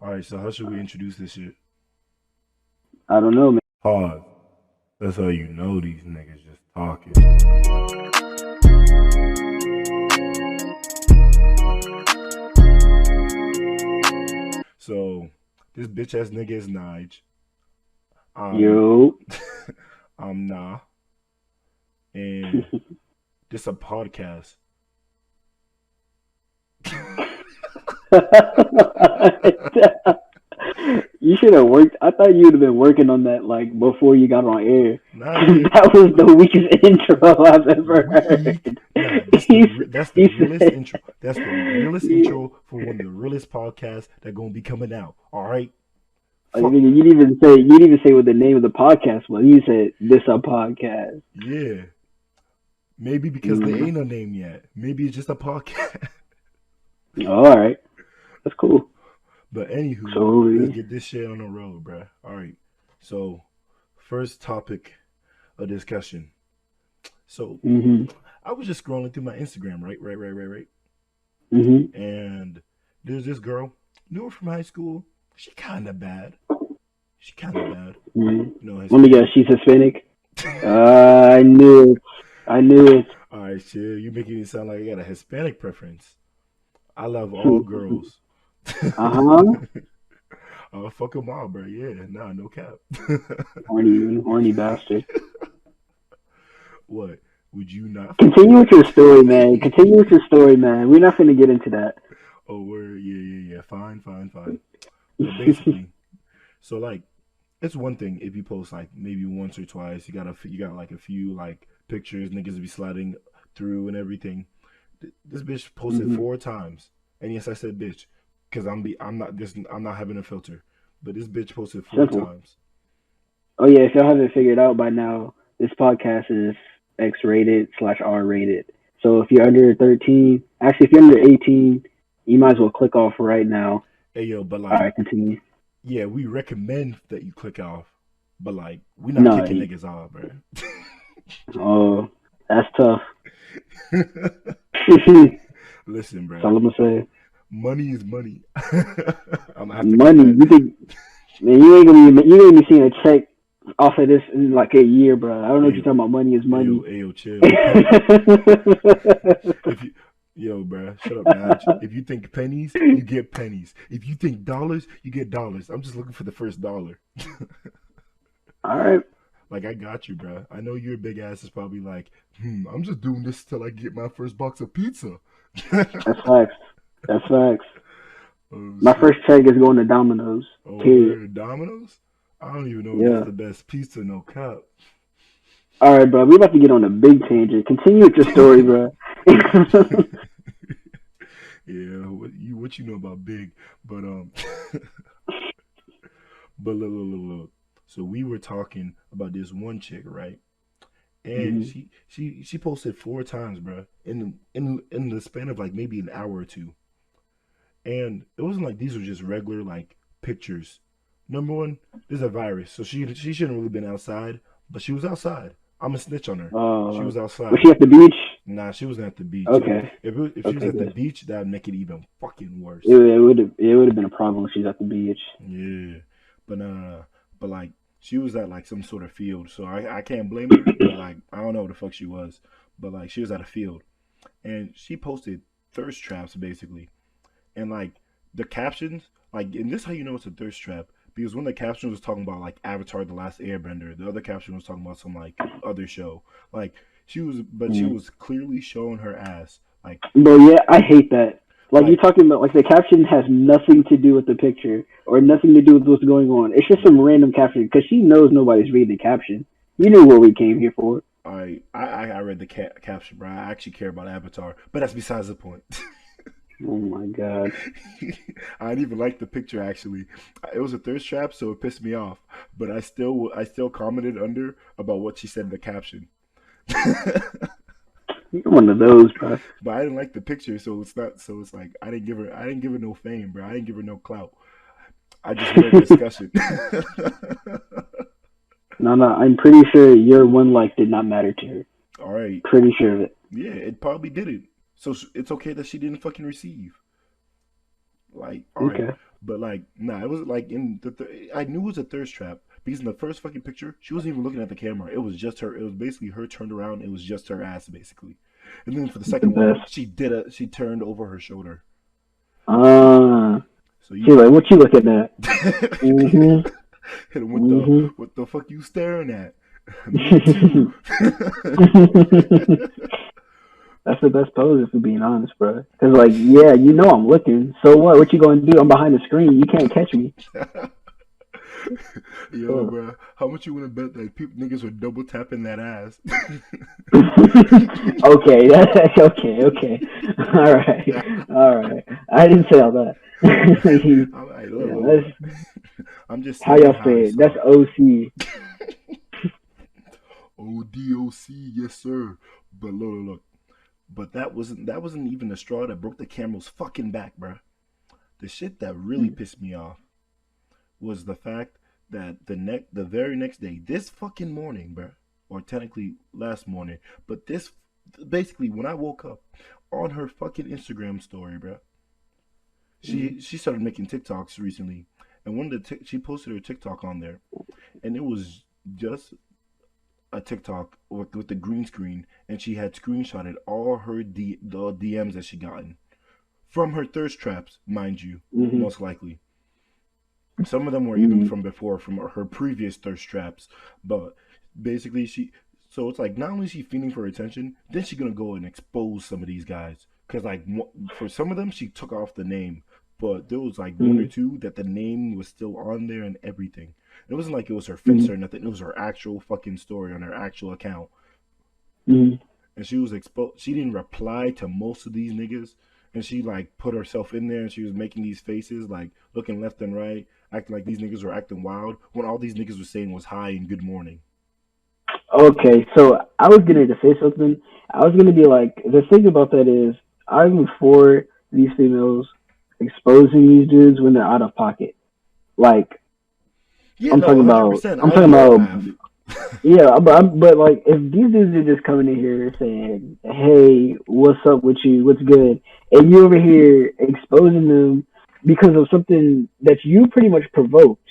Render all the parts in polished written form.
All right, so how should we introduce this shit? I don't know, man. Pause. That's how you know these niggas just talking. So, this bitch ass nigga is Nige. Um, Yo. I'm Nah, and this a podcast. You should have worked. I thought you would have been working on that like before you got on air. Nah, 'Cause nigga, that was the weakest intro I've ever weak. heard. Nah, He, that's the he realest said, intro. That's the realest yeah. intro for one of the realest podcasts that gonna be coming out. All right, Like, fuck nigga, you didn't even say what the name of the podcast was. You said this a podcast. yeah. Maybe because there Mm. ain't no name yet. Maybe it's just a podcast. All right, that's cool. But anywho, So, let's get this shit on the road, bruh. All right. So, first topic of discussion. So, mhm, I was just scrolling through my Instagram, right. mhm. And there's this girl, knew her from high school. She kind of bad. She kind of bad. Mhm. You know, Let me guess. Hispanic. She's Hispanic. I knew it. I knew it. All right, shit. You making it sound like I got a Hispanic preference. I love all girls. Uh huh. I'll fuck them all, bro. Yeah, nah, no cap. Horny bastard. What? Would you not fuck Continue with? with your story, man. Continue with your story, man. We're not gonna get into that. Oh, word. Yeah. Fine. But basically, so like, it's one thing if you post like maybe once or twice. You got like a few like pictures niggas be sliding through and everything. This bitch posted Hmm. 4 times, and yes, I said bitch because I'm not having a filter. But this bitch posted four Simple. times. Oh yeah, if y'all haven't figured out by now, this podcast is X rated/R rated. So if you're under 13, actually if you're under 18, you might as well click off right now. Hey yo, but All like, right, continue. yeah, we recommend that you click off, but like, we not No. kicking niggas off, bro. Oh, that's tough. That's Listen, bro, all I'm gonna say. money is money. I'm gonna have to cut Money. that. You think, man? You ain't gonna be seeing a check off of this in like a year, bro. I don't know what Hey, you're talking about. Money is money. hey yo, chill. If you, yo, bro, shut up, Nige. If you think pennies, you get pennies. If you think dollars, you get dollars. I'm just looking for the first dollar. All right, Like I got you, bro. I know your big ass is probably like, I'm just doing this till I get my first box of pizza. that's facts. That's facts. Oh My shit. first check is going to Domino's. Oh, Period. word. Domino's? I don't even know if that's Yeah. the best pizza, no cap. All right, bro. We about to get on a big tangent. Continue with your story, bro. Yeah, what you know about big, but but look. So we were talking about this one chick, right? And Hmm. she posted 4 times, bro, in the span of like maybe an hour or two. And it wasn't like these were just regular like pictures. Number one, there's a virus, so she shouldn't really been outside, but she was outside. I'm a snitch on her. She was Was outside. she at the beach? Nah, she wasn't at the beach. Okay. If she was Okay, at the good. beach, that'd make it even fucking It, worse. it would have been a problem if she's at the beach. Yeah, but but like she was at like some sort of field, so I can't blame her. But like I don't know what the fuck she was, but like she was at a field and she posted thirst traps basically, and like the captions, like and this how you know it's a thirst trap because when the caption was talking about like Avatar: The Last Airbender, the other caption was talking about some like other show. Like she Mm. was clearly showing her ass. But yeah, I hate that. Like you're Like talking about, like the caption has nothing to do with the picture or nothing to do with what's going on. It's just some random caption because she knows nobody's reading the caption. You knew what we came here for. I read the caption, bro. I actually care about Avatar, but that's besides the point. Oh my god. I didn't even like the picture actually. It was a thirst trap, so it pissed me off. But I still commented under about what she said in the caption. You're one of those, bro. But I didn't like the picture, so it's not. So it's like I didn't give her no fame, bro. I didn't give her no clout. I just wanted discussion. No, no, I'm pretty sure your one like did not matter to her. All right, Pretty sure of it. yeah, it probably didn't. So it's okay that she didn't fucking receive. Like, all right, Okay. But like, nah, it was like in I knew it was a thirst trap because in the first fucking picture, she wasn't even looking at the camera. It was just her. It was basically her turned around. It was just her ass basically. And then for the The second one, best. she turned over her shoulder. Uh, So she you like, what you looking at? Mm-hmm. hit him with the Mm-hmm. what the fuck you staring at? Me too. That's the best pose if you're being honest, bro. Because like, yeah, you know I'm looking. So what? What you gonna do? I'm behind the screen. You can't catch me. Yo, Oh. bro, how much you wanna bet that people niggas were double tapping that ass? Okay, that's okay. Okay, all right, all right. I didn't say all that. I'm like, Yeah, look. that's I'm just how saying y'all how I say it. That's saw it. OC. ODOC, yes sir. But look. But that wasn't even the straw that broke the camel's fucking back, bruh. The shit that really pissed me off was the fact that the very next day, this fucking morning, bruh, or technically last morning, but this basically when I woke up on her fucking Instagram story, bruh, she started making TikToks recently, and she posted her TikTok on there, and it was just a TikTok with the green screen, and she had screenshotted all the DMs that she gotten from her thirst traps, mind you, Mm-hmm. most likely. Some of them were even Mm-hmm. from before, from her previous thirst traps. But basically, so it's like not only is she feeding for attention, then she's gonna go and expose some of these guys. Cause like for some of them, she took off the name, but there was like one or Mm-hmm. two that the name was still on there and everything. It wasn't like it was her Mm-hmm. fence or nothing. It was her actual fucking story on her actual account. Mm-hmm. And she was exposed. She didn't reply to most of these niggas, and she like put herself in there, and she was making these faces, like looking left and right, acting like these niggas were acting wild when all these niggas were saying was hi and good morning. Okay, so I was getting to say something. I was gonna be like, the thing about that is, I'm for these females exposing these dudes when they're out of pocket. Like, Yeah, no, 100%. I'm I talking will about, have. yeah, but like, if these dudes are just coming in here saying, "Hey, what's up with you? What's good?" and you over here exposing them because of something that you pretty much provoked,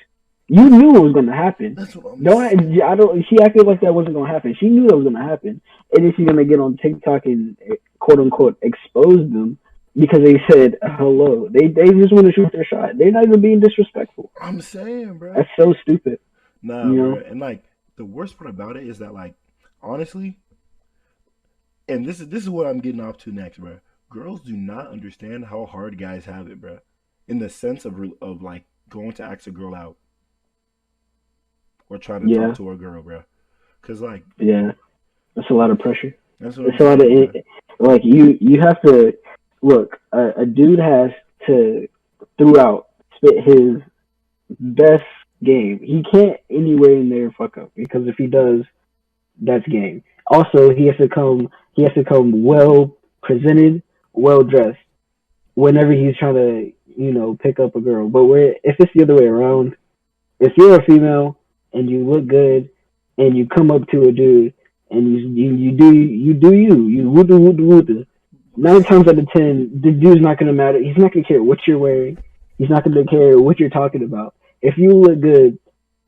you knew it was going to happen. That's what I'm Don't saying. I don't? She acted like that wasn't going to happen. She knew that was going to happen, and then she's going to get on TikTok and quote unquote expose them because they said hello. They just want to shoot their shot. They're not even being disrespectful. I'm saying, bro. That's so stupid. Nah, You bro. know. And like the worst part about it is that like honestly, and this is what I'm getting off to next, bro. Girls do not understand how hard guys have it, bro. In the sense of like going to ask a girl out or trying to talk Yeah. to a girl, bro. Cause like Yeah. That's a lot of pressure. that's what I'm It's a lot of saying, bro. like you have to look. A dude has to throughout spit his best game. He can't anywhere in there fuck up because if he does, that's game. Also, he has to come. He has to come well presented, well dressed whenever he's trying to pick up a girl. But where if it's the other way around, if you're a female and you look good and you come up to a dude and you woo woo. 9 times out of 10, the dude's not gonna matter. He's not gonna care what you're wearing. He's not gonna care what you're talking about. If you look good,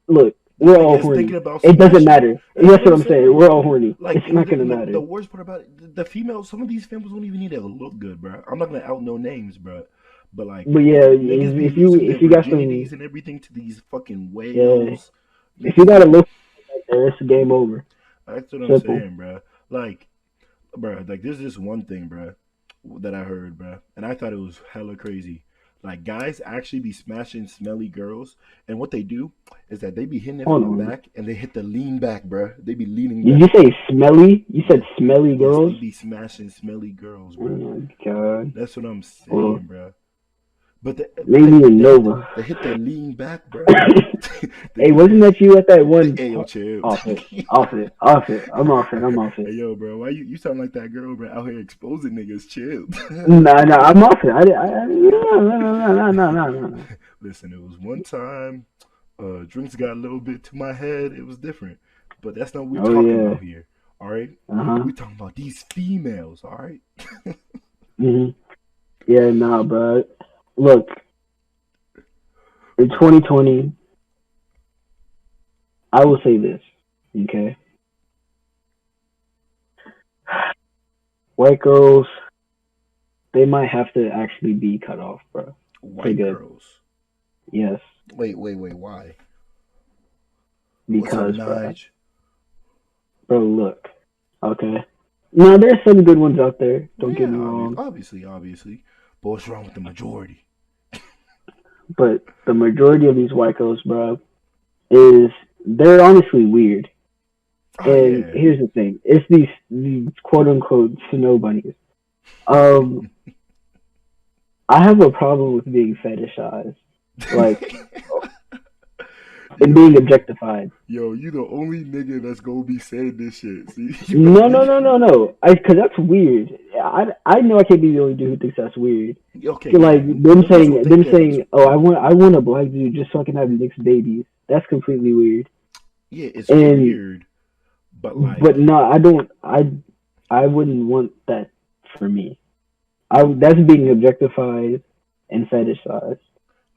look, The we're thing all is thinking horny. about It doesn't smashing. matter. And that's That's what what I'm I'm saying. saying, We're all bro. horny. Like, It's not gonna the matter. worst part about it, the females, some of these females don't even need to look good, bro. I'm not gonna out no names, bro. But like, But yeah, niggas be if you losing their if you got some, virginities and everything to these fucking yeah, whales. if you Niggas got a be. look like that, it's game over. That's what I'm Simple. saying, bro. Like, bro, like there's this one thing, bro, that I heard, bro, and I thought it was hella crazy. Like guys actually be smashing smelly girls, and what they do is that they be hitting it Hold from the on. back, and they hit the lean back, bro. They be leaning Did you back. say smelly? You said Yes, smelly yes, girls? they be smashing smelly girls, Oh bro. my god. That's what I'm Well, saying, bro. But maybe in Nova. they hit the lean back, bro. they Hey, hit wasn't that you at that one? hey yo, chill. Off it. Off it. Off it. I'm off it. I'm off Hey it. yo, bro, why you sound like that girl, bro? Out here exposing niggas, chill. Nah, nah, I'm off it. No, no, no, no, no, no, no, no. Listen, it was one time. Drinks got a little bit to my head. It was different, but that's not what we're Oh talking yeah. about here. All right, Uh huh. we talking about these females. All right. Hmm. Yeah, nah, bro. Look, in 2020, I will say this. Okay, white girls, they might have to actually be cut off, bro. For White good. girls. Yes, Wait. Why? What's up, because, Nige? bro, look. Okay. Now there's some good ones out there. Don't get me Yeah, wrong, obviously. But what's wrong with the majority? but the majority of these white girls, bro, is they're honestly weird. Oh And yeah. here's the thing: it's these quote unquote snow bunnies. Um, I have a problem with being fetishized, like, and being yo, objectified. you the only nigga that's gonna be saying this shit. See, No, no, no, no, no. Because that's weird. I know I can't be the only dude who thinks that's weird. okay, Like yeah. Niggas will think them that it's saying, oh, I want a black dude just so I can have mixed babies. That's completely weird. yeah, it's And weird, but but like, no, I don't. I wouldn't want that for me. I that's being objectified and fetishized.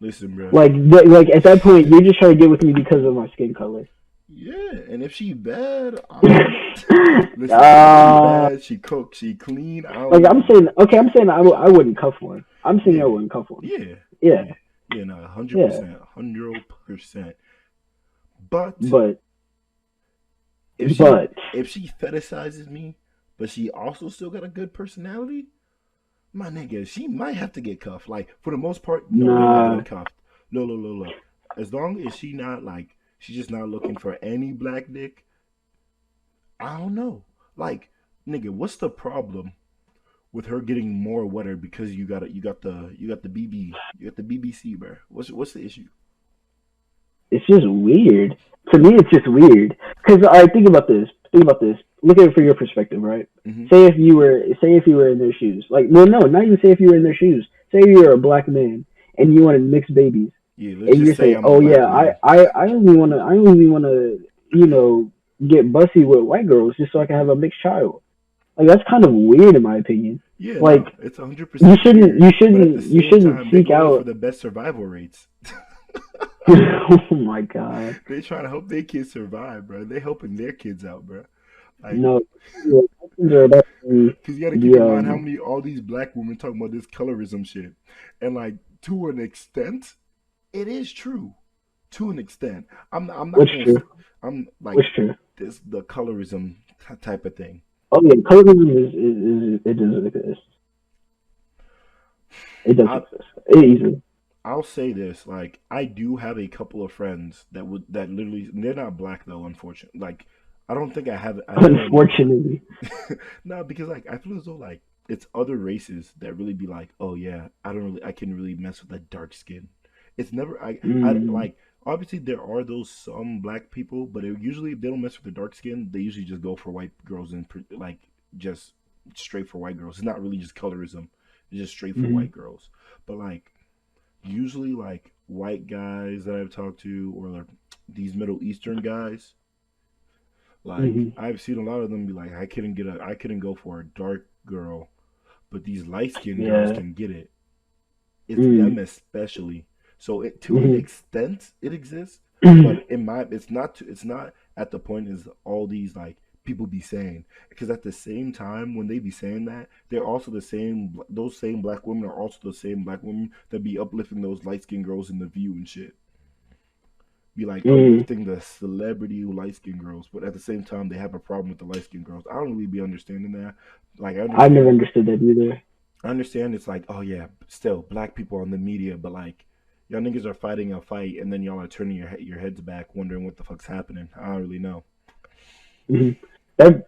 listen, bro. Like at that point, you're just trying to get with me because of my skin color. Yeah, and if she bad, listen. If she uh, bad, she cook, she clean. I don't like I'm know. saying, okay, I'm saying I wouldn't cuff one. I'm saying I Yeah, wouldn't cuff one. yeah, Yeah, yeah, yeah. No, hundred yeah, percent, 100%. But but if she but if she fetishizes me, but she also still got a good personality, my nigga, she might have to get cuffed. Like for the most part, no, they're not nah, getting cuffed. Look. As long as she not like she's just not looking for any black dick. I don't know. Like, nigga, what's the problem with her getting more wetter because you got the BBC, bro? What's the issue? it's just weird. To me, it's just weird. Because I think about this. Think about this. Look at it from your perspective, right? Hmm. Say if you were in their shoes. Like, well, no, not even say if you were in their shoes. Say you were a black man and you wanted mixed babies, Yeah, let's and just you're say saying, I'm a oh black yeah, man. I only wanna, get bussy with white girls just so I can have a mixed child. Like that's kind of weird in my opinion. Yeah, Like no, it's hundred you percent shouldn't, weird. you But at the shouldn't, you same shouldn't time, they seek going for out. the best survival rates. Oh my god. They trying to help their kids survive, bro. They helping their kids out, bro. Like, No, they're about to cause you got to keep the in mind how many all these black women talking about this colorism shit, and like to an extent, it is true. To an extent, I'm not What's gonna. true? I'm like What's true? this the colorism type of thing. Oh yeah, colorism is it doesn't exist. It does I exist. It easily. I'll say this, like I do have a couple of friends that literally they're not black though, unfortunately. Like I don't think I know any. Unfortunately. No, because like I feel as though like it's other races that really be like, oh yeah, I can really mess with that dark skin. It's never I Mm, like obviously there are those some black people, but usually if they don't mess with the dark skin, they usually just go for white girls and like just straight for white girls. It's not really just colorism; it's just straight for mm, white girls. But like usually like white guys that I've talked to or like these Middle Eastern guys, like mm. I've seen a lot of them be like, I couldn't go for a dark girl, but these light skinned girls Yeah. can get it. It's them Mm, especially. So it to an mm, extent it exists, mm, but it's not at the point as all these like people be saying because at the same time when they be saying that they're also the same those same black women are also the same black women that be uplifting those light skinned girls in the view and shit be like mm. uplifting the celebrity light skinned girls, but at the same time they have a problem with the light skinned girls. I don't really be understanding that. Like I've never understood that either. I understand it's like, oh yeah, still black people on the media, but like y'all niggas are fighting a fight and then y'all are turning your heads back, wondering what the fuck's happening. I don't really know. Mm. That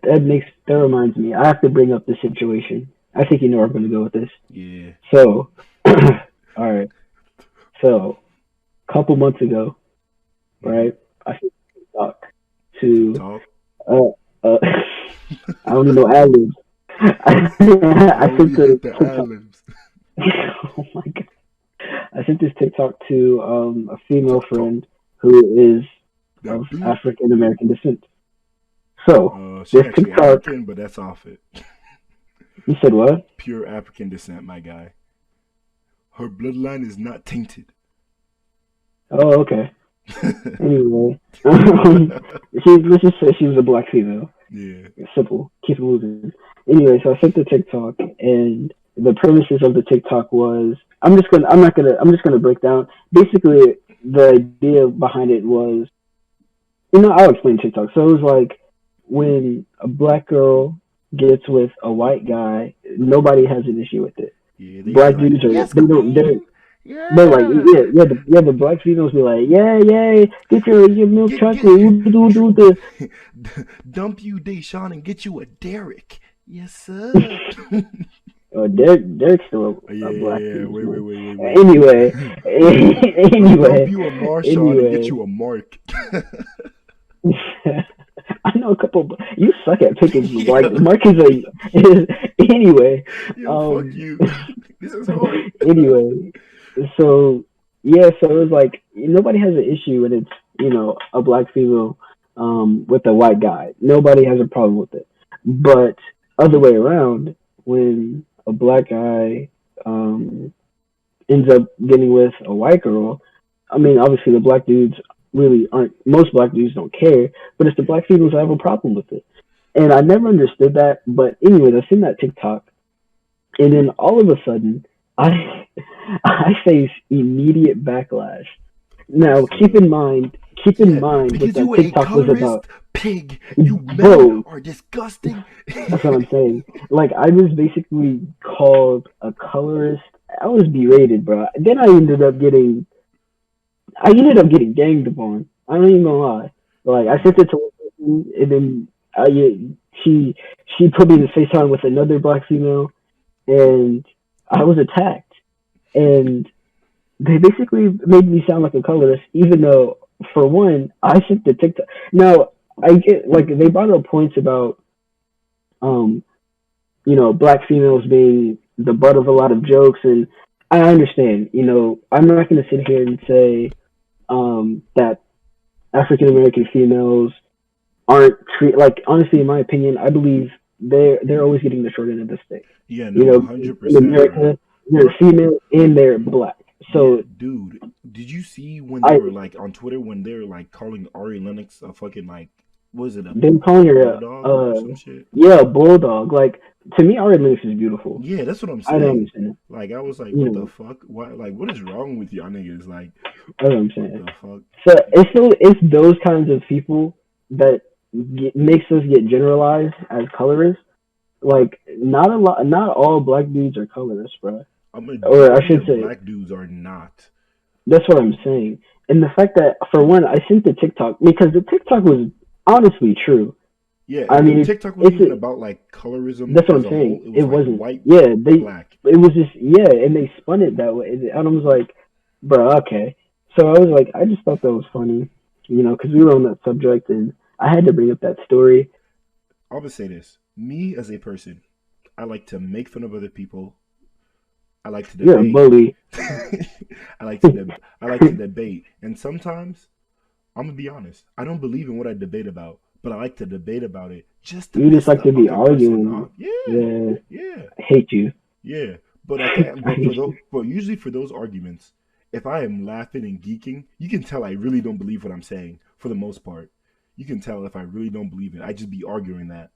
reminds me. I have to bring up the situation. I think you know where I'm going to go with this. Yeah. So, all right. So, a couple months ago, Mm-hmm. right? I sent a TikTok to TikTok. uh, I don't need no ad libs. I I only sent a hit the ad TikTok. libs. Oh my god! I sent this TikTok to a female TikTok. friend who is of That beat. African American descent. So She this actually TikTok, African, but that's off it. you said what? Pure African descent, my guy. Her bloodline is not tainted. Oh, okay. Anyway, let's just say she was a black female. Yeah. Simple. Keep it moving. Anyway, so I sent the TikTok, and the premises of the TikTok was I'm just gonna break down. Basically, the idea behind it was, I'll explain TikTok. So it was like when a black girl gets with a white guy, nobody has an issue with it. Yeah, they be Black like, dudes are yes, they don't queen. they're like, Yeah. the black females be like, yeah, get your milk chocolate, Get ooh, the. dump you, Deshaun, and get you a Derek. Yes, sir. Derek's still Yeah, a yeah, black yeah. dude, man. Wait. Anyway, Or dump anyway, you a Marshawn and get anyway. you a Mark. I know a couple. You suck at picking Yeah. Mark is anyway. Yo, fuck Um. you. This is hard. Anyway, so yeah, so it was like nobody has an issue when it's a black female with a white guy. Nobody has a problem with it. But other way around, when a black guy um ends up getting with a white girl, I mean, obviously the black dudes really aren't. Most black dudes don't care, but it's the Yeah. black females that have a problem with it. And I never understood that. But anyways, I seen that TikTok, and then all of a sudden, I I face immediate backlash. Now, Yes, sir. keep in Yeah, mind what because you that a TikTok was about, colorist pig. You men bro. are disgusting. That's what I'm saying. Like I was basically called a colorist. I was berated, bro. Then I ended up getting ganged upon. I don't even gonna lie. Like I sent Bro. it to one person, and then she she put me in FaceTime with another black female, and I was attacked. And they basically made me sound like a colorist, even though, for one, I sent the TikTok. Now I get like they brought up points about um black females being the butt of a lot of jokes, and I understand. I'm not going to sit here and say that African American females aren't treat like honestly, in my opinion, I believe they're always getting the short end of the stick. Yeah, no, In 100%, bro. America, they're Bro, female and they're black. yeah, So dude. Did you see when they I were like on Twitter when they were like calling Ari Lennox a fucking like, was it been calling her bulldog or some shit? yeah, bulldog. Like to me, Ari Lennox is beautiful. Yeah, that's what I'm I don't saying. understand it. Like I was like, You what the know, fuck? What like what is wrong with y'all niggas? Like, that's what I'm what saying. the fuck? So it's those kinds of people that makes us get generalized as colorists. Like not all black dudes are colorists, bro. A Or I majority should of say, black dudes are not. that's what I'm saying. And the fact that, for one, I sent the TikTok because the TikTok was honestly true. Yeah, I and the mean, TikTok wasn't it's even a, about like colorism that's what as I'm a whole. saying. It It was like wasn't. white, Yeah, black. it was just, and they spun it that way. And I was like, bro, okay. So I was like, I just thought that was funny, because we were on that subject, and I had to bring up that story. I'll just say this: me as a person, I like to make fun of other people. I like to You're a debate. bully. I like to debate, and sometimes I'm gonna be honest. I don't believe in what I debate about, but I like to debate about it just to You just piss like the to be other person arguing. off. Yeah, Yeah, yeah, I hate you. yeah. But I can't. I But for hate those, you. but usually for those arguments, if I am laughing and geeking, you can tell I really don't believe what I'm saying. For the most part, you can tell if I really don't believe it. I just be arguing that.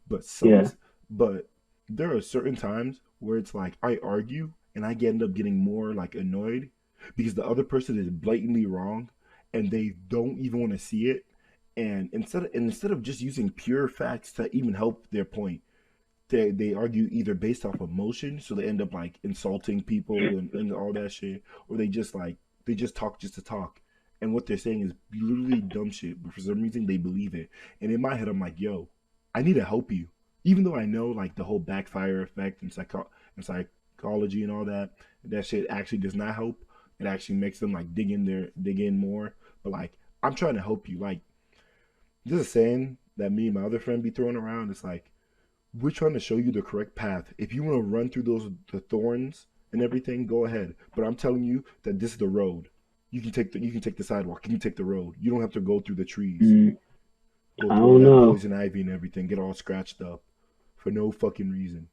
But some, Yeah. but there are certain times where it's like I argue and I end up getting more like annoyed because the other person is blatantly wrong and they don't even want to see it. And instead of just using pure facts to even help their point, they argue either based off emotion, so they end up like insulting people and all that shit, or they just talk just to talk. And what they're saying is literally dumb shit, but for some reason they believe it. And in my head, I'm like, yo, I need to help you, even though I know like the whole backfire effect and psychology and all that. That shit actually does not help. It actually makes them like dig in more. But like, I'm trying to help you. Like, there's a saying that me and my other friend be throwing around. It's like we're trying to show you the correct path. If you want to run through the thorns and everything, go ahead. But I'm telling you that this is the road. You can take the sidewalk. You can take the road. You don't have to go through the trees. Mm, Go I through all don't that know. poison ivy and everything. Get all scratched up for no fucking reason.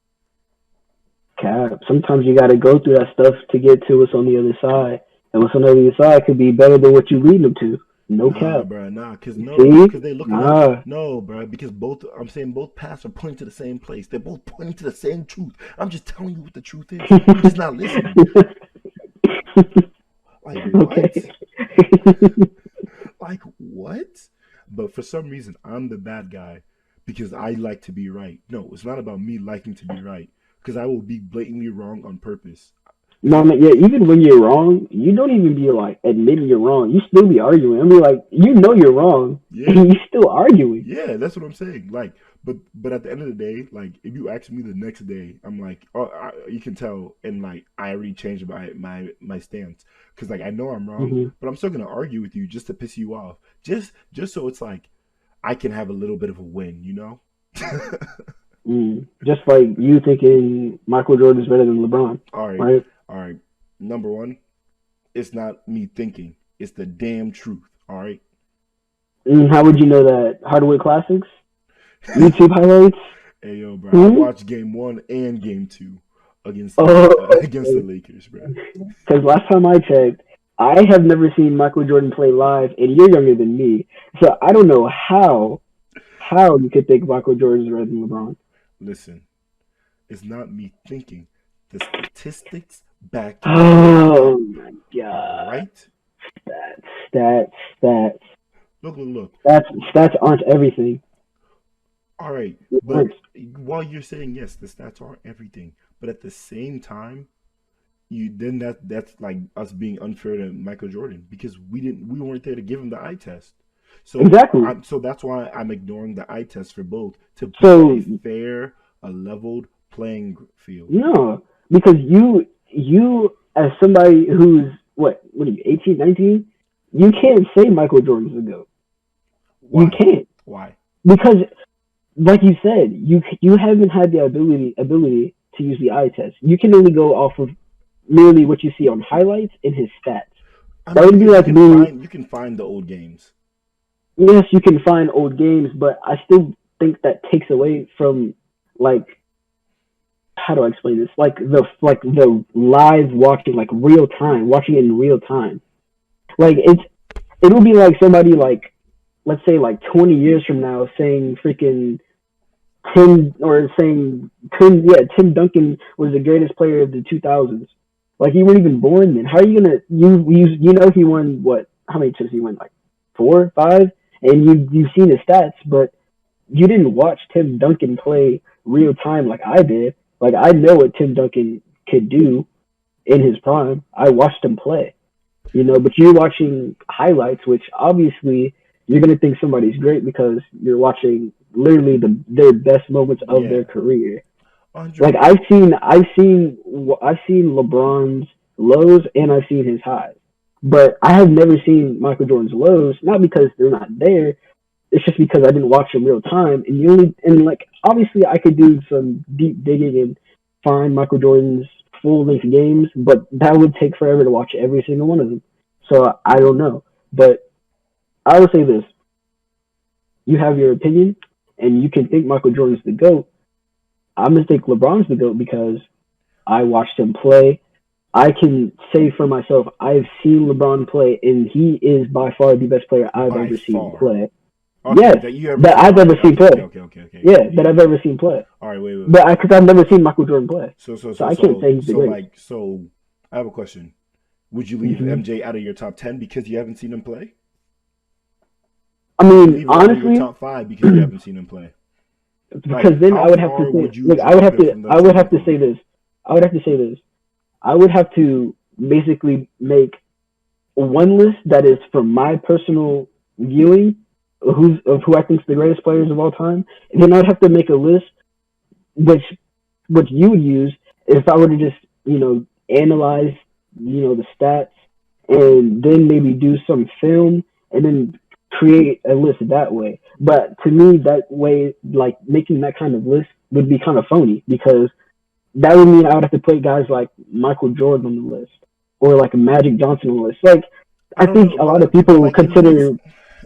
Cap. Sometimes you got to go through that stuff to get to what's on the other side. and what's on the other side could be better than what you lead them to. No Nah, cap. bro, nah, cause You no, see? cause they looking at Nah. no, bro, because both I'm saying both paths are pointing to the same place. They're both pointing to the same truth. I'm just telling you what the truth is. You're just not listening. Like what? Okay. Like what? But for some reason, I'm the bad guy because I like to be right. No, it's not about me liking to be right because I will be blatantly wrong on purpose. No, man, yeah, even when you're wrong, you don't even be like admitting you're wrong. You still be arguing. I mean, like, you know you're wrong, Yeah, and you still arguing. yeah, that's what I'm saying. Like, but at the end of the day, like, if you ask me the next day, I'm like, oh, you can tell, and like, I already changed my stance because like I know I'm wrong, Hmm. but I'm still gonna argue with you just to piss you off, just so it's like I can have a little bit of a win, you know? Just like you thinking Michael Jordan is better than LeBron, All right, right? all right. Number one, it's not me thinking; it's the damn truth. All right. How would you know that? Hardwood Classics, YouTube highlights. Hey yo, bro, I Hmm? watched game one and game two against Oh, against the Lakers, bro. because last time I checked, I have never seen Michael Jordan play live, and you're younger than me, so I don't know how you could think Michael Jordan is better than LeBron. Listen, it's not me thinking. The statistics back it up. Oh my All god. right. Stats, stats, stats. Look, look, look. Stats aren't everything. All right, They but aren't. while you're saying yes, the stats are everything, but at the same time, you then that's like us being unfair to Michael Jordan because we weren't there to give him the eye test. Exactly. So that's why I'm ignoring the eye test for both to be So a fair, a leveled playing field. no, because you as somebody who's what are you 18, 19? You can't say Michael Jordan's the goat. You Why? can't Why? because like you said, you haven't had the ability to use the eye test. You can only go off of merely what you see on highlights and his stats. I That mean, would be like me. you can find the old games. Yes, you can find old games, but I still think that takes away from like how do I explain this? Like the live watching, like real time, watching it in real time. Like it would be like somebody like let's say like 20 years from now saying freaking Tim Duncan was the greatest player of the 2000s. Like you weren't even born then. How are you gonna you know he won what? How many chips he won? Like four, five, and you've seen his stats, but you didn't watch Tim Duncan play real time like I did. Like I know what Tim Duncan could do in his prime. I watched him play, but you're watching highlights, which obviously you're gonna think somebody's great because you're watching literally their best moments of their Yeah, career. Like 100. I've seen LeBron's lows and I've seen his highs, but I have never seen Michael Jordan's lows. Not because they're not there, it's just because I didn't watch them real time. And like obviously I could do some deep digging and find Michael Jordan's full length games, but that would take forever to watch every single one of them. So I don't know. But I would say this: you have your opinion, and you can think Michael Jordan's the goat. I'm gonna think LeBron's the goat because I watched him play. I can say for myself, I've seen LeBron play, and he is by far the best player I've By ever seen far. play. Okay, Yes, that you ever that seen I've play. ever seen Okay, okay, play. okay, okay, okay. Yeah, that Yeah. I've ever seen play. All right, wait, wait, But wait. because I've never seen Michael Jordan play, so I can't say he's the greatest. So I have a question. Would you leave Hmm. MJ out of your top 10 because you haven't seen him play? I Would you mean, leave him out of your honestly, top 5 because you haven't seen him play? Like, because then I how would have to far say, would you look, drop him from the I would have to say technical? this. I would have to say this. I would have to basically make one list that is from my personal viewing of who I think is the greatest players of all time, and then I'd have to make a list which you would use if I were to just analyze the stats and then maybe do some film and then create a list that way. But to me, that way, like making that kind of list would be kind of phony because that would mean I would have to put guys like Michael Jordan on the list or like Magic Johnson on the list. Like I I don't think know, a lot of people like consider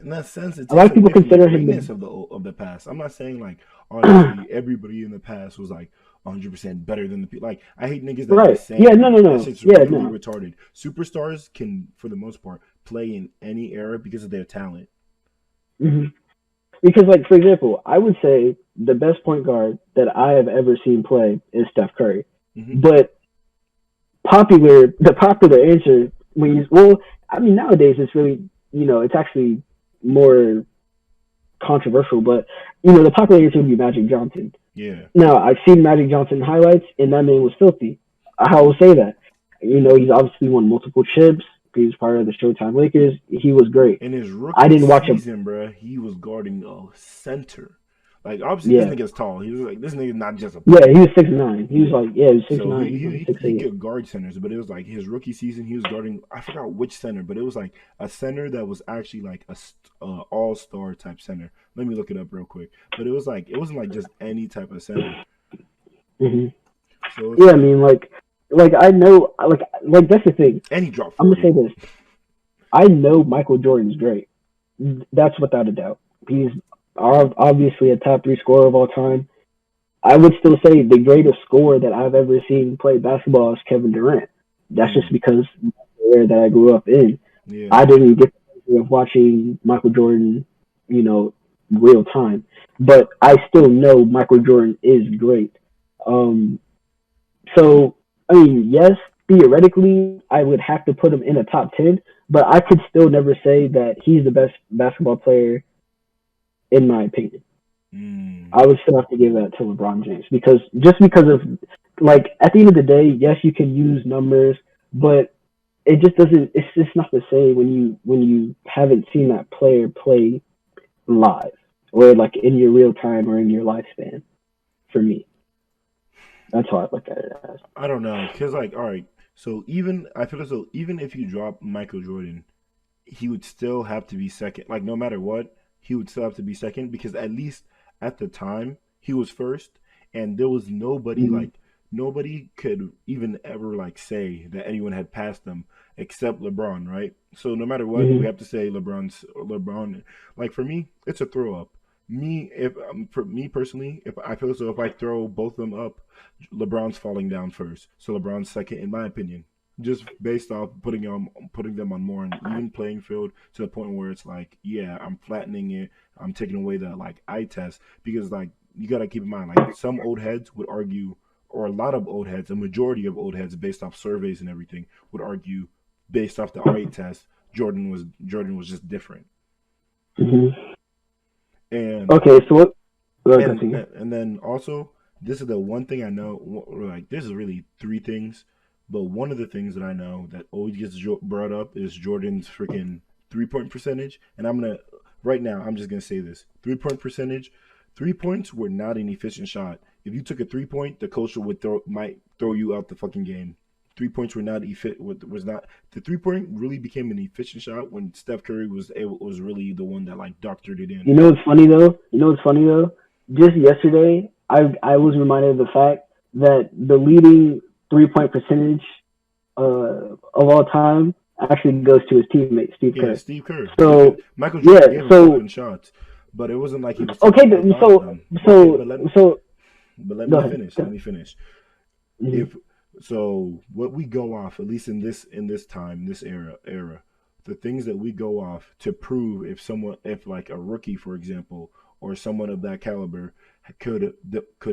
in that sense, it a lot takes of people away from the consider him the greatness of the past. I'm not saying like obviously everybody in the past was like 100% better than the people. Like, I hate niggas that be Right. Yeah. saying No. No. that. That No. shit's Yeah. really No. retarded. Superstars can, for the most part, play in any era because of their talent. hmm Because, like, for example, I would say the best point guard that I have ever seen play is Steph Curry. Hmm. But the popular answer when you I mean nowadays it's really it's actually more controversial, but the popular answer would be Magic Johnson. Yeah. Now I've seen Magic Johnson highlights, and that man was filthy. I will say that. He's obviously won multiple chips. He was part of the Showtime Lakers. He was great. In his I rookie didn't watch him. season, bruh, he was guarding a center. Like, obviously, this Yeah, nigga's tall. He was like, this nigga's not just a yeah, point he was guard. 6'9". He was Yeah. like, yeah, he was six So nine. He was like six he eight. could guard centers, but it was like his rookie season, he was guarding, I forgot which center, but it was like a center that was actually like all star type center. Let me look it up real quick. But it was like, it wasn't like just any type of center. hmm So it's Yeah, I like, mean, like I know, like that's the thing. and he dropped I'm gonna say 40. this. I know Michael Jordan's great. That's without a doubt. He's obviously a top three scorer of all time. I would still say the greatest scorer that I've ever seen play basketball is Kevin Durant. That's just Mm, because the era that I grew up in. yeah. I didn't get the pleasure of watching Michael Jordan, you know, real time. But I still know Michael Jordan is great. Um, so, I mean, yes, theoretically, I would have to put him in a top 10, but I could still never say that he's the best basketball player, in my opinion. Mm, I would still have to give that to LeBron James because of, like, at the end of the day, yes, you can use numbers, but it just doesn't, it's just not the same when you haven't seen that player play live or like in your real time or in your lifespan, for me. That's how I look at it as. I don't know. Because, like, all right. So even, I feel as though even if you drop Michael Jordan, he would still have to be second. Like, no matter what, he would still have to be second because at least at the time he was first, and there was nobody Mm-hmm. like nobody could even ever like say that anyone had passed them except LeBron, right? So no matter what, we Mm-hmm. have to say LeBron. Like for me, it's a throw up. Me, if for me personally, if I feel as though if I throw both of them up, LeBron's falling down first. So LeBron's second, in my opinion, just based off putting them on more an even playing field to the point where it's like, yeah, I'm flattening it. I'm taking away the like eye test because like you gotta keep in mind like some old heads would argue, or a lot of old heads, a majority of old heads based off surveys and everything would argue based off the eye test, Jordan was just different. Mm-hmm. And Okay, so what? Go and continue. and then also this is the one thing I know. Like this is really three things, but one of the things that I know that always gets brought up is Jordan's freaking 3 point percentage. And I'm gonna right now I'm just gonna say this: 3 point percentage. 3 points were not an efficient shot. If you took a 3 point, the coach would might throw you out the fucking game. 3 points were not was not the 3 point really became an efficient shot when Steph Curry was really the one that like doctored it in. You know what's funny though? Just yesterday, I was reminded of the fact that the leading 3 point percentage of all time actually goes to his teammate Steve Yeah, Kerr. Steve Kerr. So Michael yeah, Jordan gave him so open shots, but it wasn't like he was okay, taking a lot of so them. But okay, so let me go ahead. finish. Let me finish. Mm-hmm. If so, what we go off, at least in this time, this era, the things that we go off to prove if like a rookie, for example, or someone of that caliber could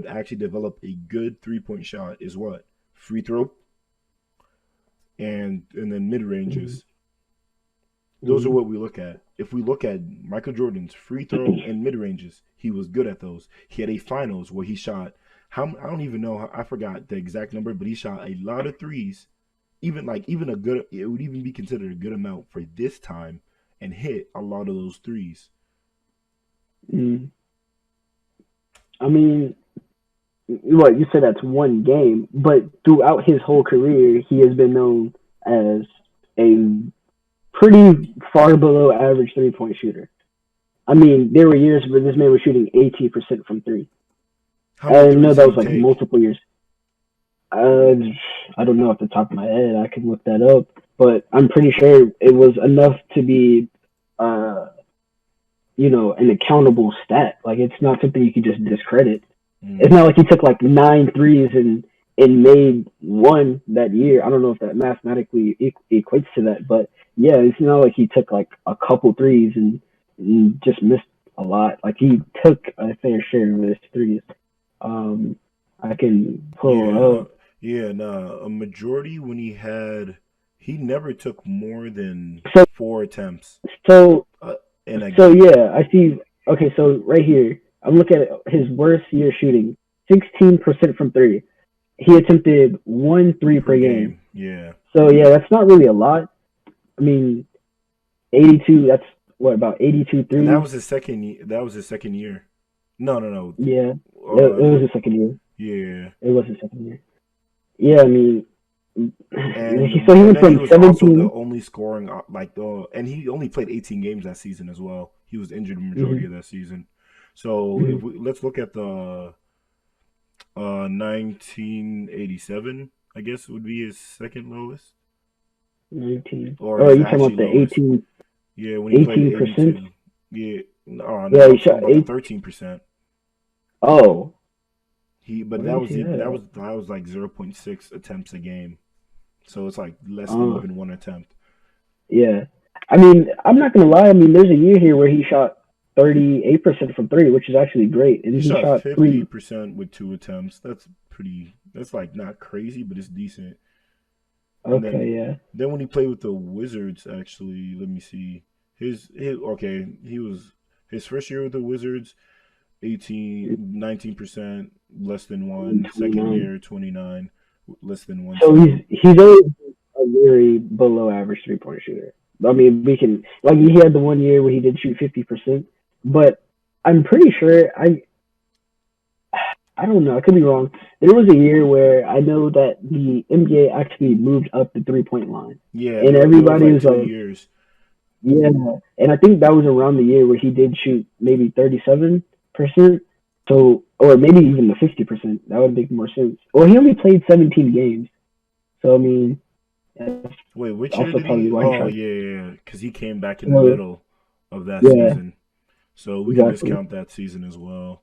actually develop a good 3 point shot is what free throw and then mid Mm-hmm. ranges. Those are Mm-hmm. what we look at. If we look at Michael Jordan's free throw and mid ranges, he was good at those. He had a finals where he shot. How I don't even know. I forgot the exact number, but he shot a lot of threes. Even a good. It would even be considered a good amount for this time, and hit a lot of those threes. Mm-hmm. I mean, what you said that's one game, but throughout his whole career, he has been known as a pretty far below average 3 point shooter. I mean, there were years where this man was shooting 18% from three. How many I know threes that did was he like take? multiple years. Uh, I don't know off the top of my head. I can look that up, but I'm pretty sure it was enough to be, uh, an accountable stat. Like it's not something you can just discredit. It's not like he took like 9 threes and made one that year. I don't know if that mathematically equates to that, but yeah, it's not like he took like a couple threes and just missed a lot. Like he took a fair share of his threes. Um, I can Yeah, pull up. yeah. Nah, a majority when he never took more than So four attempts so uh, in a so game yeah, I see. Okay, so right here, I'm looking at his worst year shooting, 16% from three. He attempted 1 3 per per game. game. Yeah, So yeah, that's not really a lot. I mean, 82. That's what about 82 and that threes? was his second. That was his second year. No, no, no. Yeah, it was What? his second year. Yeah, It was his second year. Yeah, I mean, so he and went then he from was also the 17. only scoring and he only played 18 games that season as well. He was injured the majority Hmm. of that season. So Hmm. let's look at the 1987, I guess would be his second lowest 19. or Oh, his you talking actually about the lowest. 18, Yeah, when he played 18%? 82. Yeah. Oh no, Yeah, I'm he talking shot about the 8. 13%. Oh, But where do that you was see that? that was like 0.6 attempts a game. So it's like less than Uh, even one attempt. yeah. I mean, I'm not gonna lie. I mean, there's a year here where he shot 38% from three, which is actually great, He and he shot shot three. 50% with two attempts. That's pretty. That's like not crazy, but it's decent. And Okay, yeah. then when he played with the Wizards, actually, let me see. His okay, he was his first year with the Wizards, 19% less than one. Second 29. year, 29, less than one So still. he's always a very below average 3 point shooter. I mean, we can like he had the one year where he did shoot 50%, but I'm pretty sure I don't know. I could be wrong. There was a year where I know that the NBA actually moved up the 3 point line, Yeah, and there was everybody like was two like, years. yeah. And I think that was around the year where he did shoot maybe 37%. So, or maybe even the 50%. That would make more sense. Or he only played 17 games. So I mean, that's Wait, which year also did probably he? why he Oh shot. yeah, yeah, because he came back in the So middle of that yeah, season, so we can exactly. discount that season as well.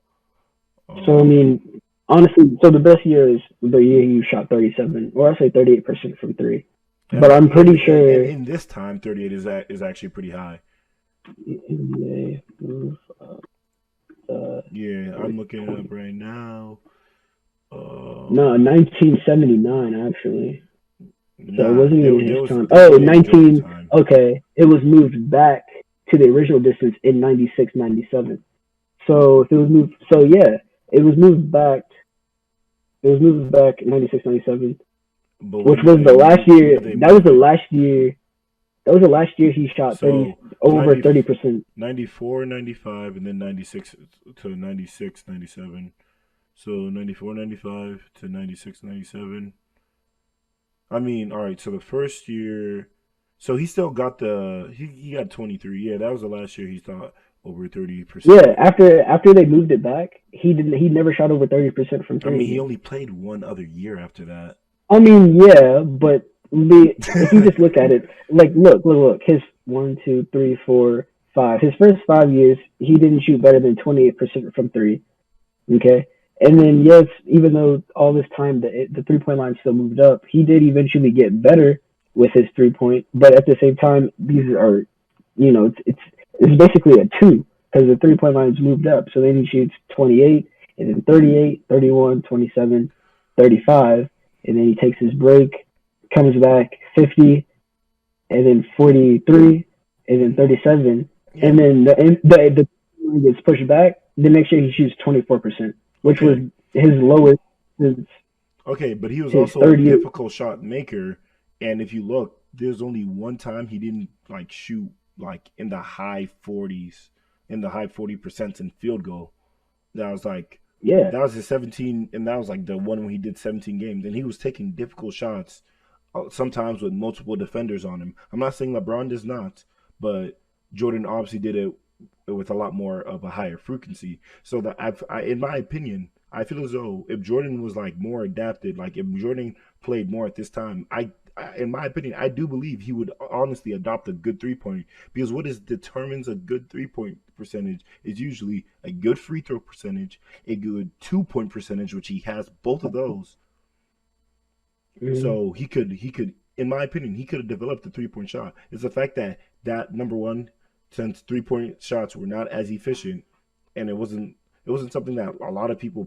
So I Um, mean, honestly, so the best year is the year you shot 37, or I say 38% from three. and But I'm pretty and sure in this time, 38 is actually pretty high. NBA move up the Yeah, I'm three looking it up point. right now. No, Um, 1979 actually. So it nah, wasn't even his time. there was Oh, only Jordan 19. time. Okay, it was moved back to the original distance in 96, 97. So if it was moved, so yeah, it was moved back. It was moved back in 96, 97, But which was the last when year. did they That was move the it? last year. That was the last year he shot 30 So over 90, 30%. 94, 95, and then 96 to 96, 97. So 94, 95 to 96, 97. I mean, all right. So the first year, so he still got he got 23. Yeah, that was the last year he thought over Yeah, 30%. after they moved it back, he didn't. He never shot over 30% from I three mean, he again. only played one other year after that. I mean, yeah, but if you just look at it, like look, his 1, 2, 3, 4, 5. His first 5 years, he didn't shoot better than 28% from three. Okay, and then yes, even though all this time the 3 point line still moved up, he did eventually get better with his 3 point. But at the same time, these are, it's basically a two because the 3 point line's moved up. So then he shoots 28, and then 38, 31, 27, 35, and then he takes his break, comes back 50, and then 43, and then Hmm. 37, Yeah. and then the line gets pushed back. The next year he shoots 24%, which was Okay. his lowest since Okay, but he was his also a third year. difficult shot maker, and if you look, there's only one time he didn't like shoot like in the high 40s, in the high 40% in field goal. That was like Yeah, that was his 17, and that was like the one when he did 17 games, and he was taking difficult shots, sometimes with multiple defenders on him. I'm not saying LeBron does not, but Jordan obviously did it with a lot more of a higher frequency. So that in my opinion, I feel as though if Jordan was like more adapted, like if Jordan played more at this time, in my opinion, I do believe he would honestly adopt a good 3 point, because what is determines a good 3 point percentage is usually a good free throw percentage, a good 2 point percentage, which he has both of those. Mm-hmm. So he could, in my opinion, he could have developed the 3 point shot. It's the fact that number one, since 3 point shots were not as efficient, and it wasn't something that a lot of people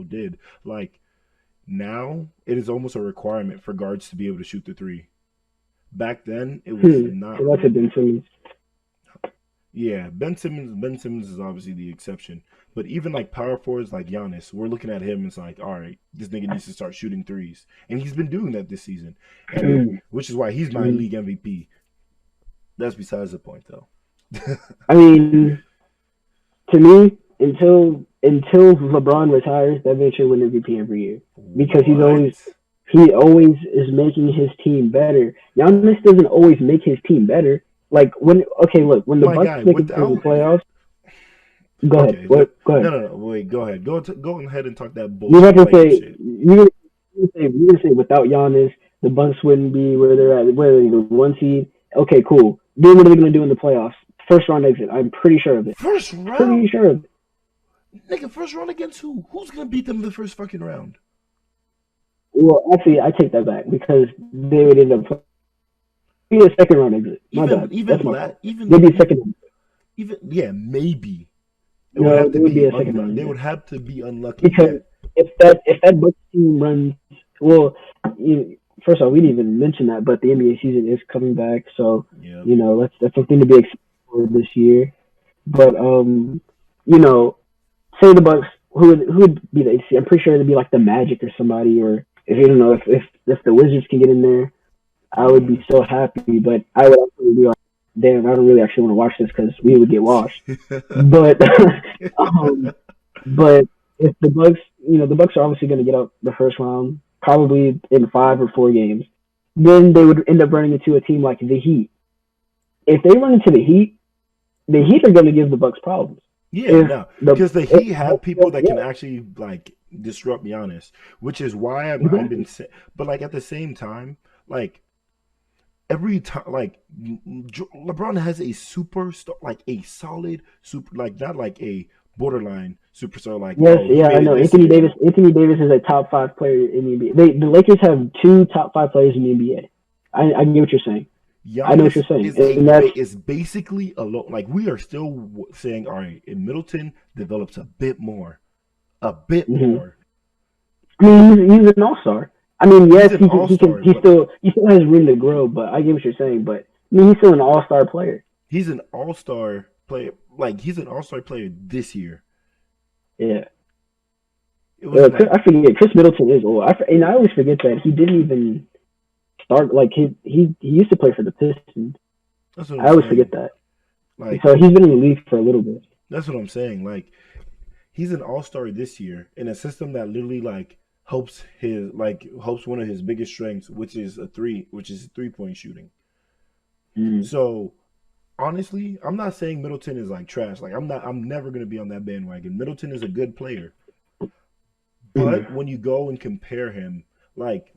did. Like now, it is almost a requirement for guards to be able to shoot the three. Back then, it was So not that's a really. Ben Simmons. Yeah, Ben Simmons is obviously the exception. But even like power forwards like Giannis, we're looking at him. It's like, all right, this nigga needs to start shooting threes, and he's been doing that this season, and which is why he's my Mm-hmm. league MVP. That's besides the point, though. I mean, to me, until LeBron retires, that man should win MVP every year because What? he always is making his team better. Giannis doesn't always make his team better. Like when okay, look, when the My Bucks guy, make it to the without. playoffs, go ahead. Okay, What? Go no, ahead. no, no. Wait, go ahead. Go ahead and talk that You have bullshit to Laker say shit. you're gonna say without Giannis, the Bucks wouldn't be where they're at. Where they're the one seed. Okay, cool. Then what are they gonna do in the playoffs? First round exit. I'm pretty sure of it. First round, Pretty sure of it. nigga. First round against who? Who's gonna beat them in the first fucking round? Well, actually, I take that back because they would end up be a second round exit. My Even bad. That's even my la- fault. They'd even be a even second. even yeah, maybe it would No, have they to would be be a second round they would exit have to be unlucky. because Yeah. if that Bucks team runs well, first off, we didn't even mention that, but the NBA season is coming back, so Yep. that's something to be excited for this year. But you know, say the Bucks, who would be the? I'm pretty sure it'd be like the Magic or somebody, or if you don't know if the Wizards can get in there, I would Yeah. be so happy. But I would also be like, damn, I don't really actually want to watch this because we would get washed. But um, but if the Bucks, the Bucks are obviously going to get out the first round, probably in 5 or 4 games. Then they would end up running into a team like the Heat. If they run into the Heat are going to give the Bucks problems. Yeah, If no, the because the if Heat the have Bucks people don't, that can yeah, actually like disrupt Giannis, which is why I've been. exactly. But like at the same time, like every time, like LeBron has a superstar, like a solid super, like not like a borderline superstar. Like, Yes, oh, he yeah, I made it know. this Anthony year. Davis. Anthony Davis is a top 5 player in the NBA. The Lakers have 2 top 5 players in the NBA. I get what you're saying. I know what Giannis you're saying, is and that's is basically alone. Like we are still saying, all right, if Middleton develops a bit mhm. more. I mean, he's an all star. I mean, He's yes, an all star, but he still has room to grow. But I get what you're saying. But I mean, he's still an all star player. he's an all star player. Like he's an all star player this year. Yeah. It wasn't like I forget. Chris Middleton is old. And I always forget that he didn't even start. Like he used to play for the Pistons. that's what I'm I always forget saying. that. Like So he's been in the league for a little bit. that's what I'm saying. Like he's an all star this year in a system that literally like helps one of his biggest strengths, which is 3 point shooting. Mm-hmm. So honestly, I'm not saying Middleton is like trash. Like I'm never gonna be on that bandwagon. Middleton is a good player. But Mm-hmm. when you go and compare him, like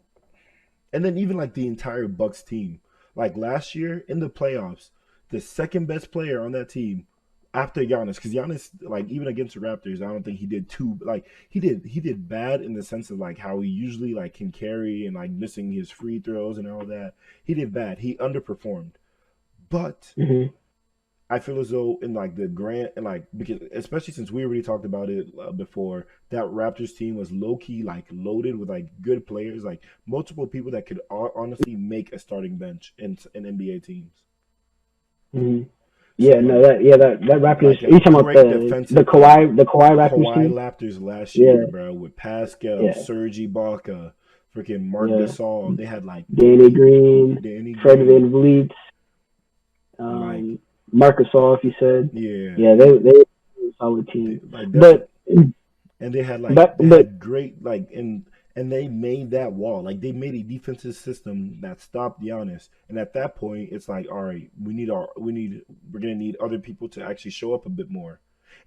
and then even like the entire Bucks team, like last year in the playoffs, the second best player on that team after Giannis, because Giannis, like even against the Raptors, I don't think he did too like he did bad in the sense of like how he usually like can carry and like missing his free throws and all that. He did bad. He underperformed. But Mm-hmm. I feel as though in like the grand and like because especially since we already talked about it before, that Raptors team was low key like loaded with like good players, like multiple people that could honestly make a starting bench in NBA teams. Mm-hmm. So Yeah, no, that Raptors. like a You talking about great defensive like The Kawhi Raptors Kawhi team? Raptors last Yeah, year, bro, with Pascal, yeah, Serge Ibaka, freaking Mark yeah. Gasol. They had like Danny Green, Danny Fred Green, Van like um, Marcus If you said, yeah, yeah, they were a solid team. like that's But and they had like but they but had great like and they made that wall like they made a defensive system that stopped Giannis. And at that point, it's like, all right, we're gonna need other people to actually show up a bit more.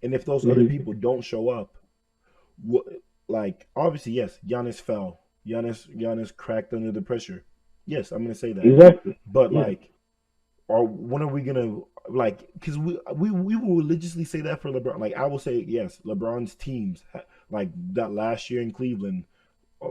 And if those other mhm. people don't show up, what like obviously yes, Giannis fell. Giannis cracked under the pressure. Yes, I'm gonna say that. Exactly. But Yeah. like, or when are we gonna like? Because we will religiously say that for LeBron. Like I will say yes, LeBron's teams like that last year in Cleveland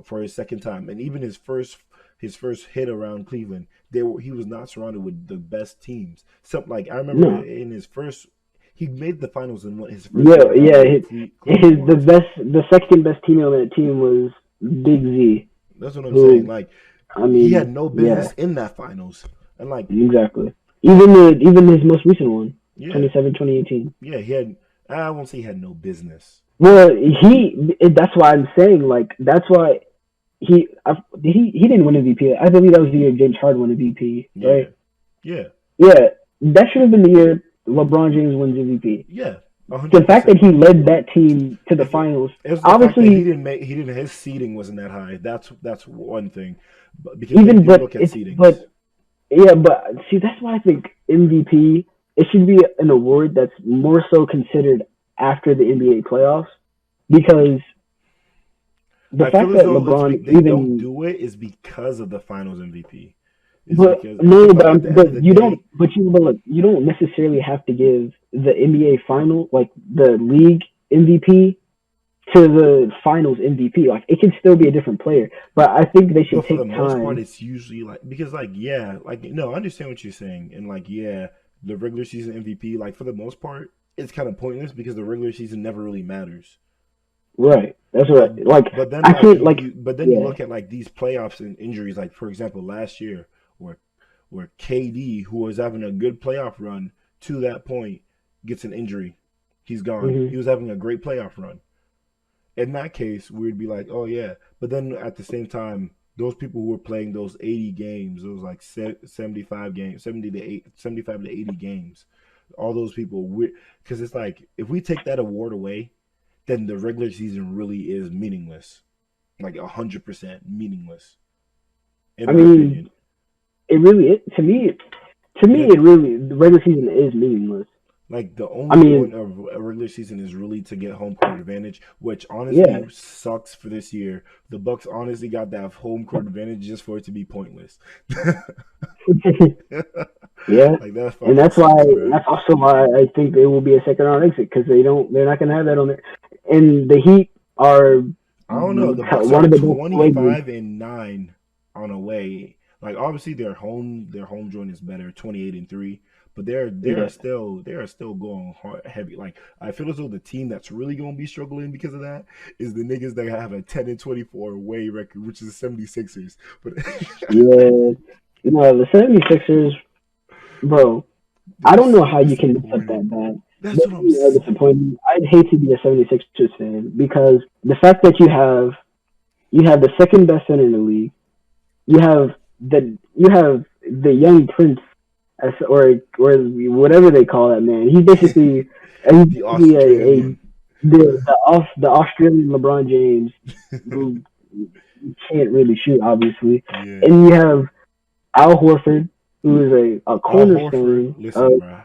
for his second time, and even his first hit around Cleveland, he was not surrounded with the best teams. So like I remember No. in his first, he made the finals in his first Yeah, year around yeah. where Cleveland was. The second best team on that team was Big Z, That's what I'm saying. who Like I he had mean, no yeah, business in that finals, and like exactly. Even his most recent one, yeah, 2018. yeah, he had. I won't say he had no business. Well, that's why I'm saying like that's why he didn't win MVP. I believe that was the year James Harden won MVP, Yeah, right? yeah, Yeah, that should have been the year LeBron James wins MVP. yeah, a The hundred fact that percent. he led that team to the If it, finals, it was the fact that obviously, he didn't his seeding wasn't that high. That's one thing, but because they even do but look at it's seedings. but yeah, but see that's why I think MVP it should be an award that's more so considered after the NBA playoffs because the I feel fact as that though LeBron they don't even do it is because of the Finals MVP. Is but because no, like at the end of the but you don't day, but look, you don't necessarily have to give the NBA final like the league MVP to the finals MVP. Like it can still be a different player, but I think they should but for the take most part, time. it's usually like because like yeah, like no, I understand what you're saying, and like yeah, the regular season MVP like for the most part, it's kind of pointless because the regular season never really matters. Right. That's But what like but then I like can't like you yeah. look at like these playoffs and injuries like for example last year where KD who was having a good playoff run to that point gets an injury, he's gone. Hmm. He was having a great playoff run. In that case, we'd be like, oh yeah. But then at the same time, those people who were playing those 80 games, those like 75 games, 75 to 80 games, all those people, because it's like if we take that award away, then the regular season really is meaningless, like 100% meaningless, in I my mean opinion. it really to me Because it really the regular season is meaningless. like the I only mean, point of a regular season is really to get home court advantage, which yeah. honestly sucks for this year. The Bucks honestly got that home court advantage just for it to be pointless. Yeah. Like that And fucking sucks, bro. that's also why I think they will be a second round exit because they're not gonna have that on there. And the Heat are I don't know. The Bucks one are of the best away games. 25-9 on away. Like obviously their home joint is better, 28-3. But Yeah. they are still going hard, heavy. Like I feel as though the team that's really gonna be struggling because of that is the niggas that have a 10-24 away record, which is the 76ers. But Yeah. The 76ers, bro, I they're don't know so how you can mess up disappointing. that bad. That's They what I'm really are saying. disappointing. I'd hate to be a 76ers fan because the fact that you have the second best center in the league, you have the young prince as, or whatever they call that man. He's The basically a Australian. the Australian LeBron James who can't really shoot obviously, Yeah. and you have Al Horford who is a Al Horford, cornerstone of listen, bro.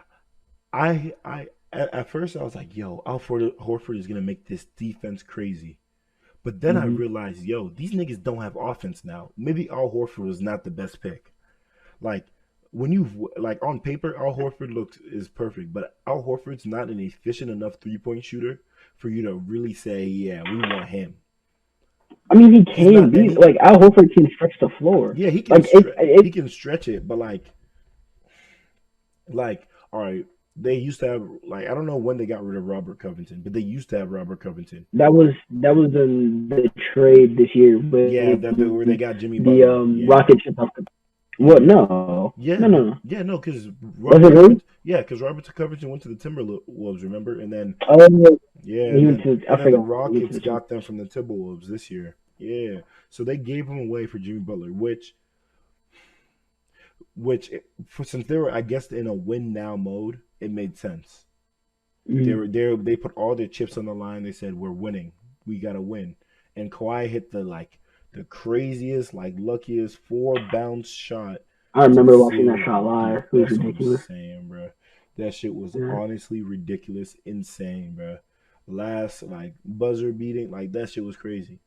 At first I was like, yo, Horford is gonna make this defense crazy. But then I mhm. realized, yo, these niggas don't have offense now. Maybe Al Horford was not the best pick. Like when you like on paper, Al Horford looks is perfect, but Al Horford's not an efficient enough 3-point shooter for you to really say, yeah, we want him. I mean, he He's can not, and be he like Al Horford can stretch the floor. yeah Like he can stretch it, but like all right, they used to have like I don't know when they got rid of Robert Covington, but they used to have Robert Covington. that was the trade this year Yeah, when where they got Jimmy the Butler. Yeah, Rockets shipped off the what? yeah, No, yeah, no, no, no. yeah. No, because Was it Robert really? Covington. Yeah, because Robert Covington went to the Timberwolves. Remember, and then Oh, yeah, he went to I the forgot he went to Rockets the Chiefs. got them from the Timberwolves this year. Yeah, so they gave him away for Jimmy Butler, which since they were I guess in a win now mode, it made sense. Mm-hmm. They put all their chips on the line. They said we're winning. We gotta win. And Kawhi hit the craziest, like luckiest four bounce shot I to remember watching that seal shot the live. deep. It was That's what I'm ridiculous. saying, bro. That shit was Yeah. honestly ridiculous, insane, bro. Last like buzzer beating, like that shit was crazy.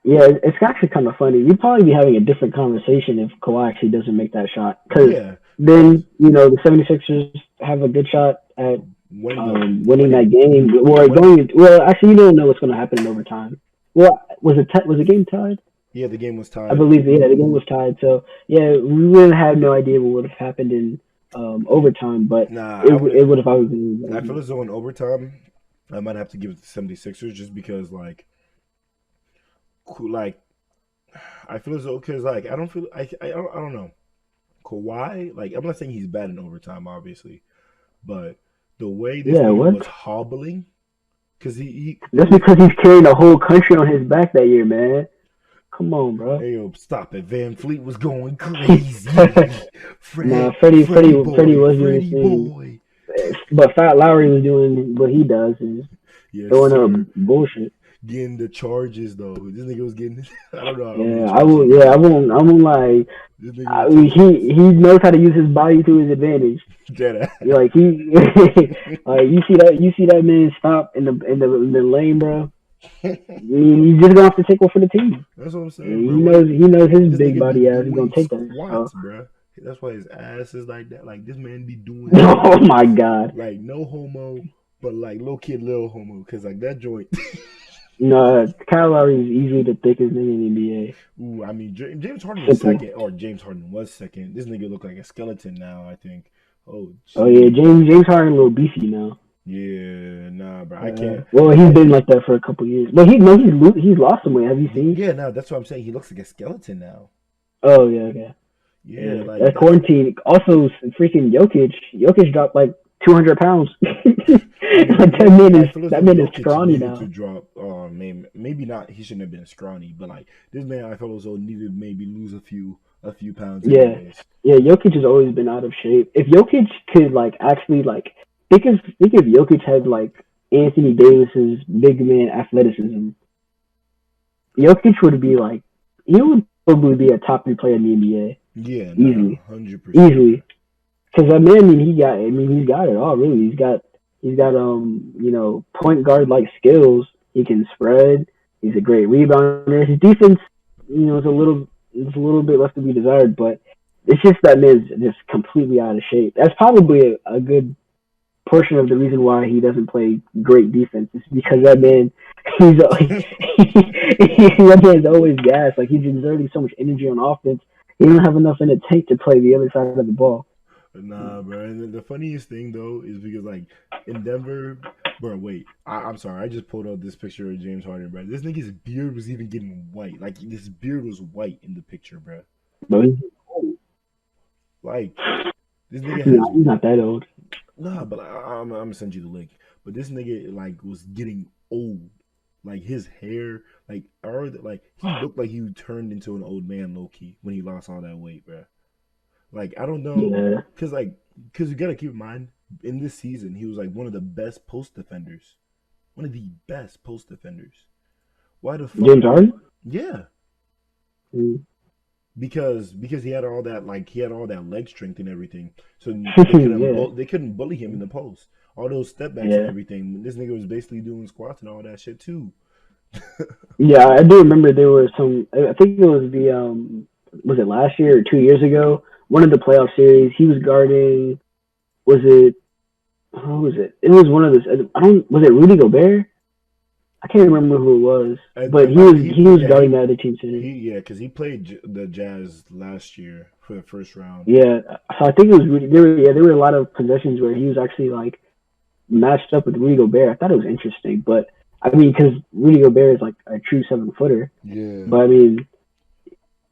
Yeah, it's actually kind of funny. We'd probably be having a different conversation if Kawhi actually doesn't make that shot. Because Yeah, then, because the 76ers have a good shot at winning that winning game. Or winning. actually, you don't know what's going to happen in overtime. Well, was the game tied? Yeah, the game was I tied. believe, yeah, the game was tied. So, yeah, we would have no idea what would have happened in overtime, but Nah, it would have always been. I feel as though in overtime, I might have to give it to 76ers just because like I feel as though because like I don't feel I don't know Kawhi, like I'm not saying he's bad in overtime, obviously, but the way this Yeah, nigga what? was hobbling, because he That's was. because he's carrying the whole country on his back that year, man. Come on, bro. Hey yo, stop it! Van Fleet was going crazy. Nah, Freddie was doing his Freddie thing, boy. but Fat Lowry was doing what he does, is Yes, throwing up sir. bullshit. Getting the charges though. This nigga was getting. I don't know how many Yeah, charges he I got. won't. I won't lie. This nigga was touching He knows how to use his body to his advantage. dead Like he, like you see that man stop in the lane, bro. ass. You just gonna have to take one for the team. That's what I'm And saying, bro. Like he knows his this big nigga be body ass is gonna doing take that. So, squats, bro. That's why his ass is like that. Like this man be doing oh squats. my god. Like no homo, but like little kid, little homo. Cause like that joint. No, Kyle Lowry is easily the thickest nigga in the NBA. Ooh, I mean James Harden is Simple. second, or James Harden was second. This nigga look like a skeleton now. I think. Oh Oh yeah, jeez. James Harden a little beefy now. Yeah, nah, bro. I can't. Well, he's been like that for a couple years, but he's lost some weight. Have you seen? Yeah, no, that's what I'm saying. He looks like a skeleton now. Oh yeah, okay. Yeah, Yeah, like that that's. quarantine. Also, freaking Jokic. Jokic dropped like 200 pounds. I mean, Like I feel as though that man is Jokic scrawny needed to now. drop. Maybe not. He shouldn't have been scrawny, but like this man, I feel as though needed to maybe lose a few pounds, Yeah, anyways. yeah. Jokic has always been out of shape. If Jokic could like actually like think if Jokic had like Anthony Davis's big man athleticism, Jokic would be like he would probably be a top 3 player in the NBA Yeah, nah, easily, 100%. easily. Because that man, he's got it all really. He's got point guard like skills. He can spread. He's a great rebounder. His defense, is a little bit left to be desired, but it's just that man's just completely out of shape. That's probably a good portion of the reason why he doesn't play great defense. Is because that man, that man's always gassed. Like he's exerting so much energy on offense. He don't have enough in the tank to play the other side of the ball. Nah, bro. And the funniest thing though is because like in Denver, bro. Wait, I'm sorry. I just pulled out this picture of James Harden, bro. This nigga's beard was even getting white. Like this beard was white in the picture, bro. But Like this nigga has. he's not that old. Nah, but I'm gonna send you the link. But this nigga like was getting old. Like his hair, like he looked like he turned into an old man, low key, when he lost all that weight, bro. Like I don't know, Yeah. cause you gotta keep in mind in this season he was like one of the best post defenders, one of the best post defenders. Why the fuck? James Harden? Yeah, Mm. because he had all that leg strength and everything, so Yeah. they couldn't bully him in the post. All those step backs and Yeah. everything. This nigga was basically doing squats and all that shit too. Yeah, I do remember there was some. I think it was the was it last year or 2 years ago? One of the playoff series. He was guarding. Was it? Who was it? It was one of those. I don't. Was it Rudy Gobert? I can't remember who it was, but he was guarding the other team center. Because he played the Jazz last year for the first round. Yeah, so I think it was Rudy. There were a lot of possessions where he was actually like matched up with Rudy Gobert. I thought it was interesting, but I mean, because Rudy Gobert is like a true 7 footer. Yeah, But I mean,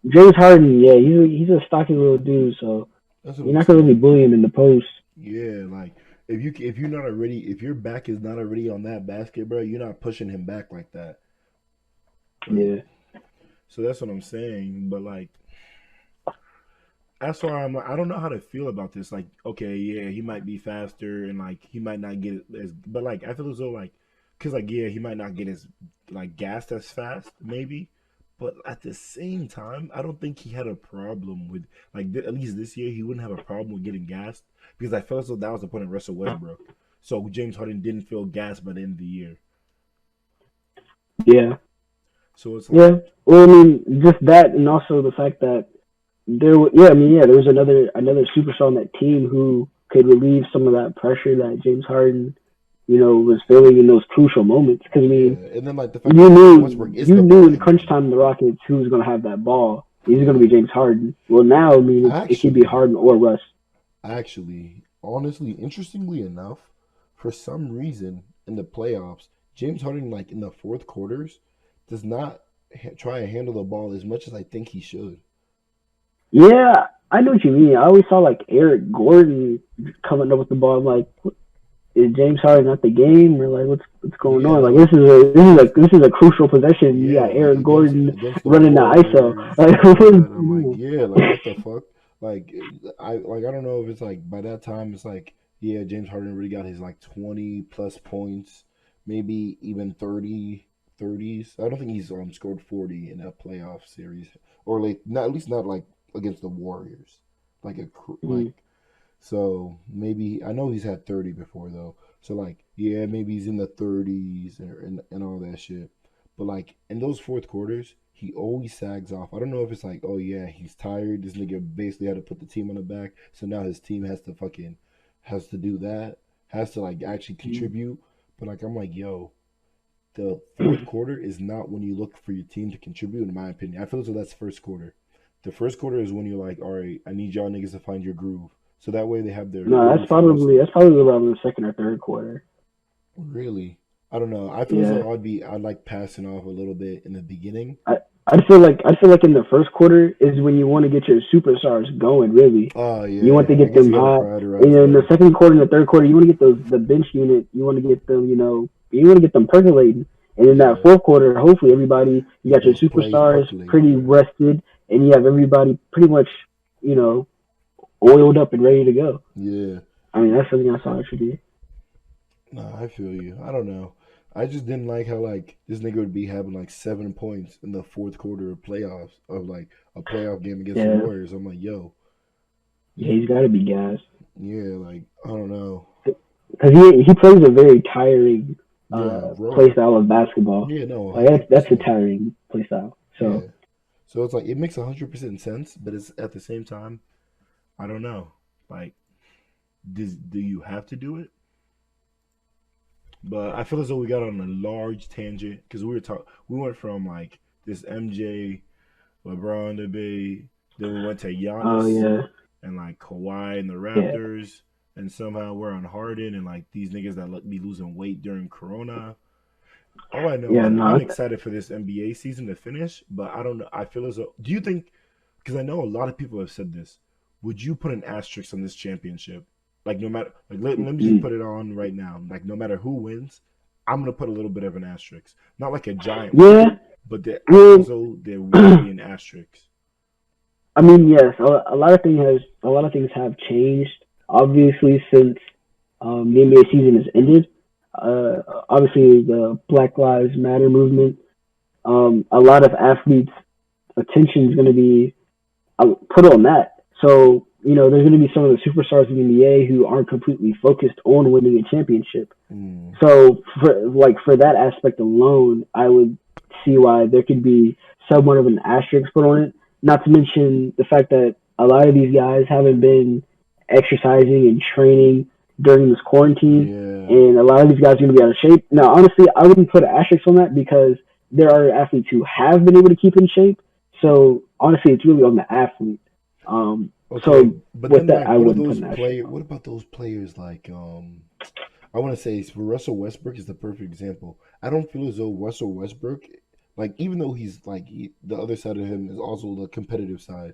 James Harden, yeah, he's a stocky little dude, so that's what you're I'm not gonna saying. really bully him in the post. Yeah, like if your back is not already on that basket, bro, you're not pushing him back like that. Like, Yeah, so that's what I'm saying. But like, that's why I don't know how to feel about this. Like, okay, yeah, he might be faster and like he might not get it as, but like I feel as though like, cause like yeah, he might not get as like gassed as fast, maybe. But at the same time, I don't think he had a problem with at least this year he wouldn't have a problem with getting gassed because I felt as though that was the point of Russell Westbrook. So James Harden didn't feel gassed by the end of the year. yeah. So it's Yeah. like, Well, I mean, just that, and also the fact that yeah, I mean, yeah, there was another superstar on that team who could relieve some of that pressure that James Harden, was feeling in those crucial moments. Because I yeah. mean, And then like the fact you that Russell Westbrook knew is you the knew ball in crunch handler. time in the Rockets who was going to have that ball. He's going to be Yeah. James Harden. Well, now I mean, it could be Actually, Harden or Russ. honestly, interestingly enough, for some reason in the playoffs, James Harden, like in the fourth quarters, does not try and handle the ball as much as I think he should. Yeah, I know what you mean. I always saw like Eric Gordon coming up with the ball. I'm like, is James Harden at the game, or like what's going Yeah, on? Like no, against this is a crucial possession. You got yeah, like Eric Gordon against the running the ISO. Warriors and Like all what is that. I'm going like, on? yeah, like what the fuck? Like I don't know if it's like by that time it's like yeah, James Harden already got his like 20 plus points, maybe even 30s. I don't think he's scored 40 in a playoff series or like not at least not like against the Warriors. Like like Mm. so maybe I know he's had 30 before though. So like yeah, maybe he's in the 30s and all that shit. But like in those fourth quarters, he always sags off. I don't know if it's like, oh yeah, he's tired. This nigga basically had to put the team on the back, so now his team has to do that, has to like actually Mm. contribute. But like I'm like, yo, the fourth quarter is not when you look for your team to contribute. In my opinion, I feel as though that's first quarter. The first quarter is when you're like, all right, I need y'all niggas to find your groove, so that way they have their No, groove for most of that's probably around the second or third quarter. really. I don't know. I feel as Yeah, though I'd like passing off a little bit in the beginning. I I feel like in the first quarter is when you want to get your superstars going. Really, Oh you want to yeah, I get guess them you got to hot. And prioritize then in the them. second quarter and the third quarter, you want to get the bench unit. You want to get them. You want to get them percolating. And in that Yeah, fourth quarter, hopefully everybody, you get got your those plays superstars percolating. pretty Yeah, rested, and you have everybody pretty much, you know, oiled up and ready to go. yeah. I mean, that's something I saw actually. No, I feel you. I don't know. I just didn't like how like this nigga would be having like 7 points in the fourth quarter of playoffs of like a playoff game against the Yeah, Warriors. I'm like, yo, yeah, you, he's got to be gassed yeah, like I don't know. because he plays a very tiring Yeah, play role. style of basketball. Yeah, no, Like hundred that's a percent. tiring play style. So Yeah. So it's like it makes 100% sense, but it's at the same time, I don't know. Like, do you have to do it? But I feel as though we got on a large tangent because we went from like this MJ LeBron debate, then we went to oh Giannis yeah, and like Kawhi and the yeah, Raptors, and somehow we're on Harden and like these niggas that let be losing weight during Corona. All I know is yeah. that I'm No, excited for this NBA season to finish, but I don't know. I feel as though. Do you think? Because I know a lot of people have said this. Would you put an asterisk on this championship? Like no matter, like let me just mm, put it on right now. Like no matter who wins, I'm gonna put a little bit of an asterisk. Not like a giant one, yeah. but I feel Well, as though there will be an asterisk. I mean, yes, a lot of things have changed. Obviously, since the NBA season has ended, obviously the Black Lives Matter movement. A lot of athletes' attention is going to be put on that. So there's going to be some of the superstars in the NBA who aren't completely focused on winning a championship. Mm, So for that aspect alone, I would see why there could be somewhat of an asterisk put on it. Not to mention the fact that a lot of these guys haven't been exercising and training during this quarantine, yeah, and a lot of these guys are going to be out of shape. Now, honestly, I wouldn't put an asterisk on that because there are athletes who have been able to keep in shape. So honestly, it's really on the athlete. Um, okay, so but with then that, like, I what are wouldn't put those an asterisk play? on What about those players like I want to say Russell Westbrook is the perfect example. I don't feel as though Russell Westbrook, like even though he's like the other side of him is also the competitive side,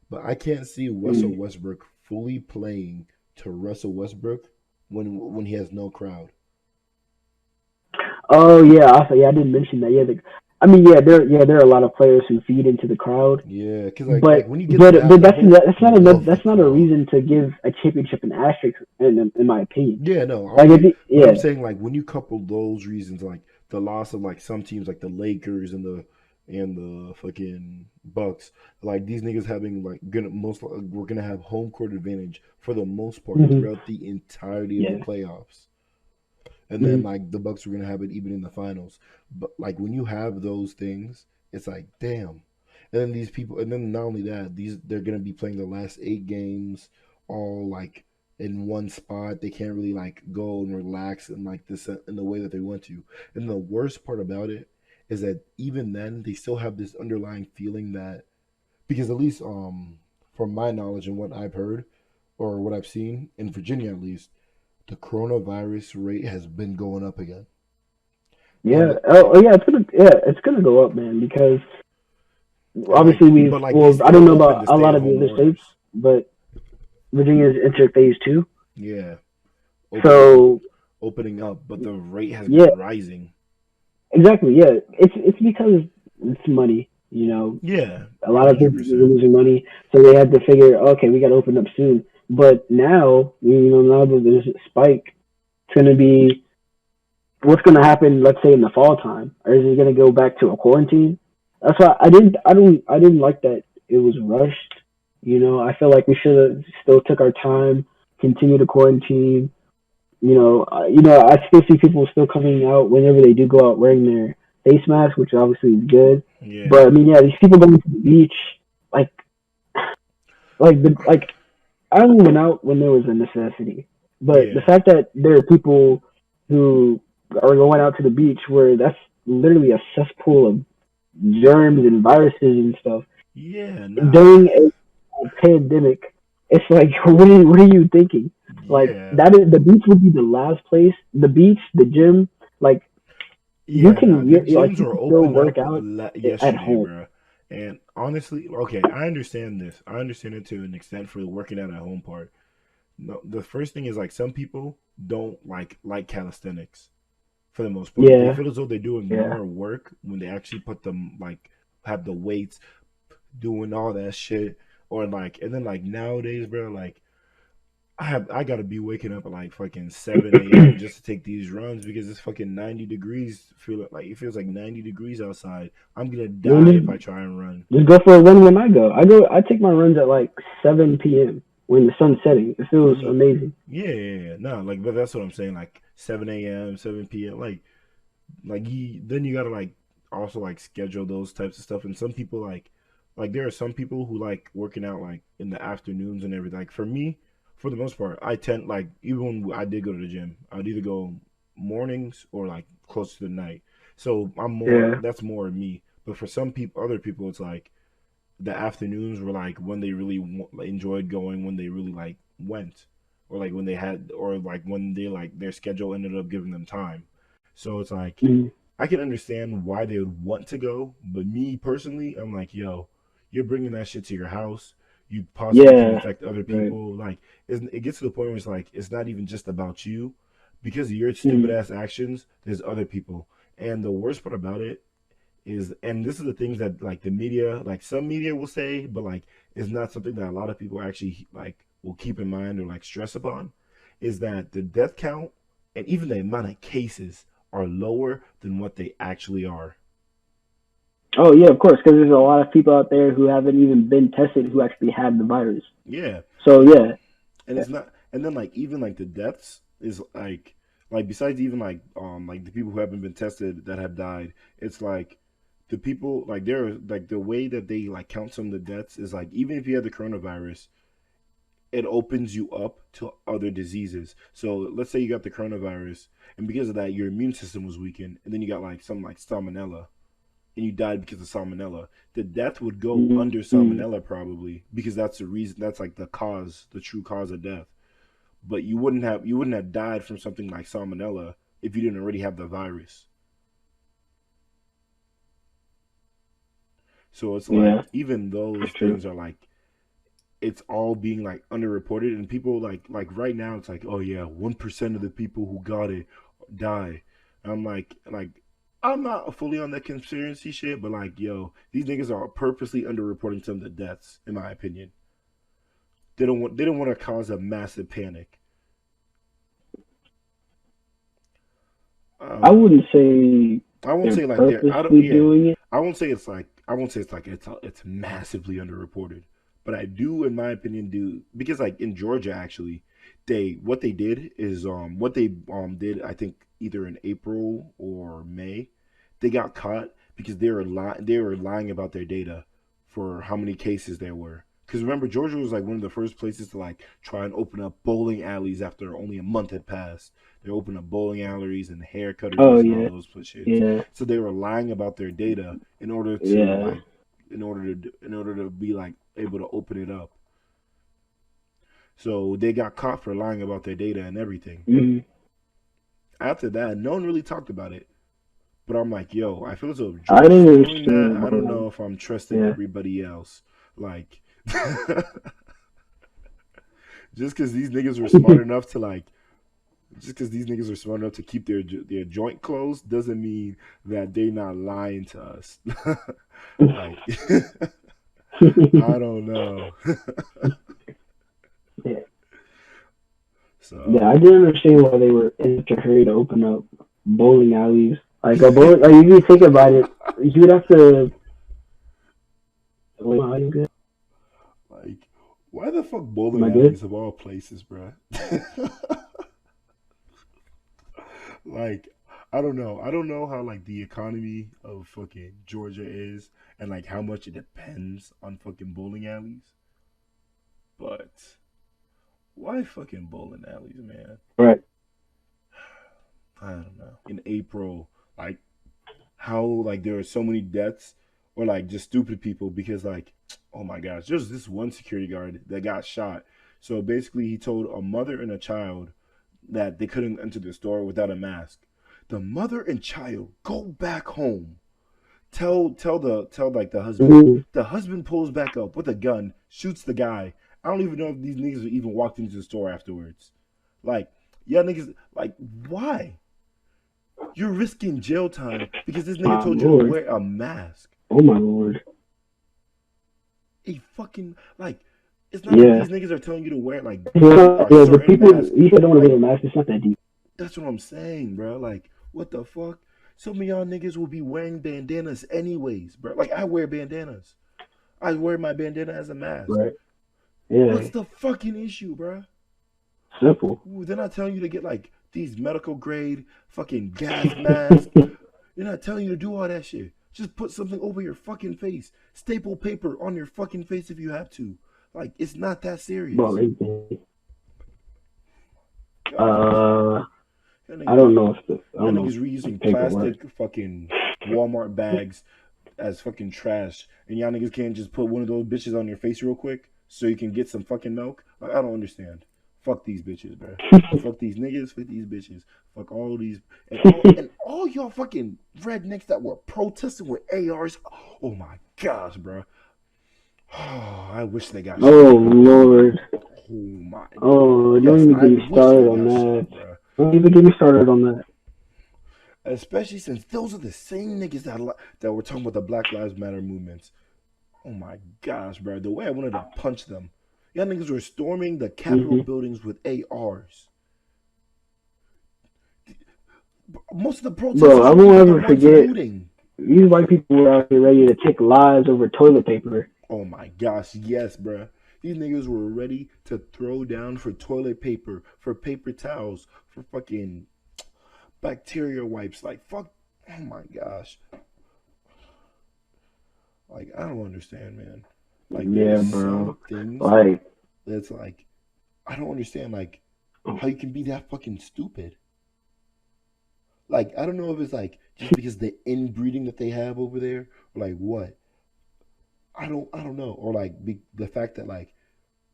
but I can't see it. Russell Westbrook fully playing to Russell Westbrook when he has no crowd. Oh yeah, also yeah, I didn't mention that. Yeah, I mean there are a lot of players who feed into the crowd, Yeah, because like but when you get to that level, that's you not enough. love the That's not a crowd. reason to give a championship an asterisk, in my opinion. Yeah, no, Like okay, but I'm yeah, saying like when you couple those reasons, like the loss of like some teams like the Lakers and the fucking Bucks, like these niggas having like gonna most we're gonna have home court advantage for the most part hmm throughout the entirety of the yeah, playoffs. and then Mhm. like the Bucks were gonna have it even in the finals. But like when you have those things, it's like damn. And then these people, and then not only that, these they're gonna be playing the last 8 games all like in one spot. They can't really like go and relax and like this in the way that they want to. And the worst part about it is that even then they still have this underlying feeling that because at least from my knowledge and what I've heard or what I've seen in Virginia at least, the coronavirus rate has been going up again. Yeah. And Yeah. It's gonna go up, man. Because like obviously but like they I still don't know open about the a stay lot at of the home other states, orders. but Virginia's entered phase 2. Yeah, opening So opening up, but the rate has yeah, been rising. exactly. Yeah, it's because it's money. You know, Yeah, a a lot of hundred businesses are percent. losing money, so they had to figure, okay, we got to open up soon. But now, now that there's a spike, it's going to be what's going to happen. Let's say in the fall time, or is it going to go back to a quarantine? That's why I didn't like that it was rushed. I feel like we should have still took our time, continue to quarantine. I still see people still coming out whenever they do go out wearing their face mask, which obviously is good. Yeah, But I mean, yeah, these people going to the beach, like, like I only went out when there was a necessity. But the yeah, fact that there are people who are going out to the beach where that's literally a cesspool of germs and viruses and stuff yeah. Nah, during a pandemic, it's like, what are you thinking? Like yeah, that is the beach would be the last place. The beach, the gym, like yeah. Nah, the like gyms you were can still open work up out at yesterday, home. bro. And honestly, okay, I understand this. I understand it to an extent for the working out at home part. No, the first thing is like some people don't like calisthenics for the most part. They Yeah, feel as though they're doing yeah. more work when they actually put them like have the weights, doing all that shit, or like and then like nowadays, bro, like I gotta be waking up at like fucking 7 a.m. just to take these runs because it's fucking 90 degrees. Feel like it feels like 90 degrees outside. I'm gonna Man, die if I try and run. just go for a run when I go. I take my runs at like 7 p.m. when the sun's setting. It feels Yeah, amazing. yeah. No, like, but that's what I'm saying. Like 7 a.m., 7 p.m. Like then you gotta like also like schedule those types of stuff. And some people like there are some people who like working out like in the afternoons and everything. Like for me, for the most part, I tend like even when I did go to the gym, I would either go mornings or like close to the night. So I'm more Yeah. that's more of me. But for some people, other people, it's like the afternoons were like when they really enjoyed going, when they really like went, or like when they had, or like when they like their schedule ended up giving them time. So it's like Mm. I can understand why they would want to go, but me personally, I'm like, yo, you're bringing that shit to your house. You possibly can Yeah. infect other Right. people. Like, it gets to the point where it's like it's not even just about you, because of your stupid Mm. ass actions. There's other people, and the worst part about it is, and this is the things that like the media, like some media will say, but like it's not something that a lot of people actually like will keep in mind or like stress upon, is that the death count and even the amount of cases are lower than what they actually are. Oh yeah, of course, because there's a lot of people out there who haven't even been tested who actually have the virus. Yeah, So yeah. and it's not, and then like even like the deaths is like besides even like the people who haven't been tested that have died, it's like the people like they're like the way that they like count some of the deaths is like even if you have the coronavirus, it opens you up to other diseases. So let's say you got the coronavirus, and because of that, your immune system was weakened, and then you got like some like salmonella, and you died because of salmonella. The death would go under Mm. salmonella probably because that's the reason. That's like the cause, the true cause of death. But you wouldn't have died from something like salmonella if you didn't already have the virus. So it's Yeah, like even those that's true. things are like it's all being like underreported, and people like right now it's like, oh yeah, 1% of the people who got it die. I'm like I'm not fully on that conspiracy shit, but like yo, these niggas are purposely underreporting some of the deaths, in my opinion. They don't want to cause a massive panic. I Um, wouldn't say I won't they're say like they're I don't purposely yeah. doing it. I won't say it's massively underreported, but I do, in my opinion, do because like in Georgia actually, What they did is what they did, I think either in April or May, they got caught because they were lying about their data for how many cases there were. Because remember, Georgia was like one of the first places to like try and open up bowling alleys after only a month had passed. They opened up bowling alleys and Oh haircutters and all yeah, those shits. yeah, So they were lying about their data in order to yeah. like, in order to be like able to open it up. So they got caught for lying about their data and everything. Mhm. After that, no one really talked about it. But I'm like, yo, I feel as though if I George is didn't doing understand that, I about don't that. know if I'm trusting Yeah. everybody else. Like, just because these niggas were smart enough to like, just because these niggas are smart enough to keep their joint closed, doesn't mean that they're not lying to us. Like, I don't know. Yeah. Yeah, So I didn't understand why they were in such a hurry to open up bowling alleys. Like a bowling, like if you think about it, you would have to. Wait, how you good? like, why the fuck Am bowling I good? alleys of all places, bruh? Like, I don't know. I don't know how like the economy of fucking Georgia is and like how much it depends on fucking bowling alleys. But why fucking bowling alleys, man? Right. I don't know. In April, like how like there are so many deaths or like just stupid people because like oh my gosh, there's this one security guard that got shot. So basically he told a mother and a child that they couldn't enter the store without a mask. The mother and child go back home. Tell like the husband. Mhm. The husband pulls back up with a gun, shoots the guy. I don't even know if these niggas even walked into the store afterwards. Like, yeah, niggas like why? You're risking jail time because this nigga My told you to lord. wear a mask. Oh my lord. A fucking like it's not like Yeah. these niggas are telling you to wear like Yeah, a yeah, the certain people mask. you said don't want to Like wear a mask. It's not that deep. that's what I'm saying, bro. Like, what the fuck? Some of y'all niggas will be wearing bandanas anyways, bro. Like, I wear bandanas. I wear my bandana as a mask. Right. Yeah. What's the fucking issue, bro? Simple. Ooh, they're not telling you to get like these medical grade fucking gas masks. They're not telling you to do all that shit. Just put something over your fucking face. Staple paper on your fucking face if you have to. Like, it's not that About serious. anything. Y'all niggas, Uh, y'all I niggas, don't know if the I y'all don't know niggas if reusing paperwork. plastic fucking Walmart bags as fucking trash, and y'all niggas can't just put one of those bitches on your face real quick so you can get some fucking milk. Like I don't understand. Fuck these bitches, bro. Fuck these niggas. Fuck these bitches. Fuck all these and all y'all fucking rednecks that were protesting with ARs. Oh my gosh, bro. Oh, I wish they got shot, Oh bro. Lord. Oh my. Oh, don't Yes, even I get me wish they started on got that. shot, bro. Don't even get me started on that. Especially since those are the same niggas that were talking about the Black Lives Matter movements. Oh my gosh, bro. The way I wanted to punch them. Y'all niggas were storming the Capitol Hmm. buildings with ARs. Most of the Bro, protesters I weren't won't even the ever ones forget. looting. These white people were out here ready to take lives over toilet paper. Oh my gosh, yes, bro. These niggas were ready to throw down for toilet paper, for paper towels, for fucking bacteria wipes. Like, fuck. Oh my gosh. Like, I don't understand, man. Like, Yeah, there's some bro. things Like, that's like, I don't understand, like, how you can be that fucking stupid. Like, I don't know if it's like just because the inbreeding that they have over there, or like what. I don't know, or like the fact that like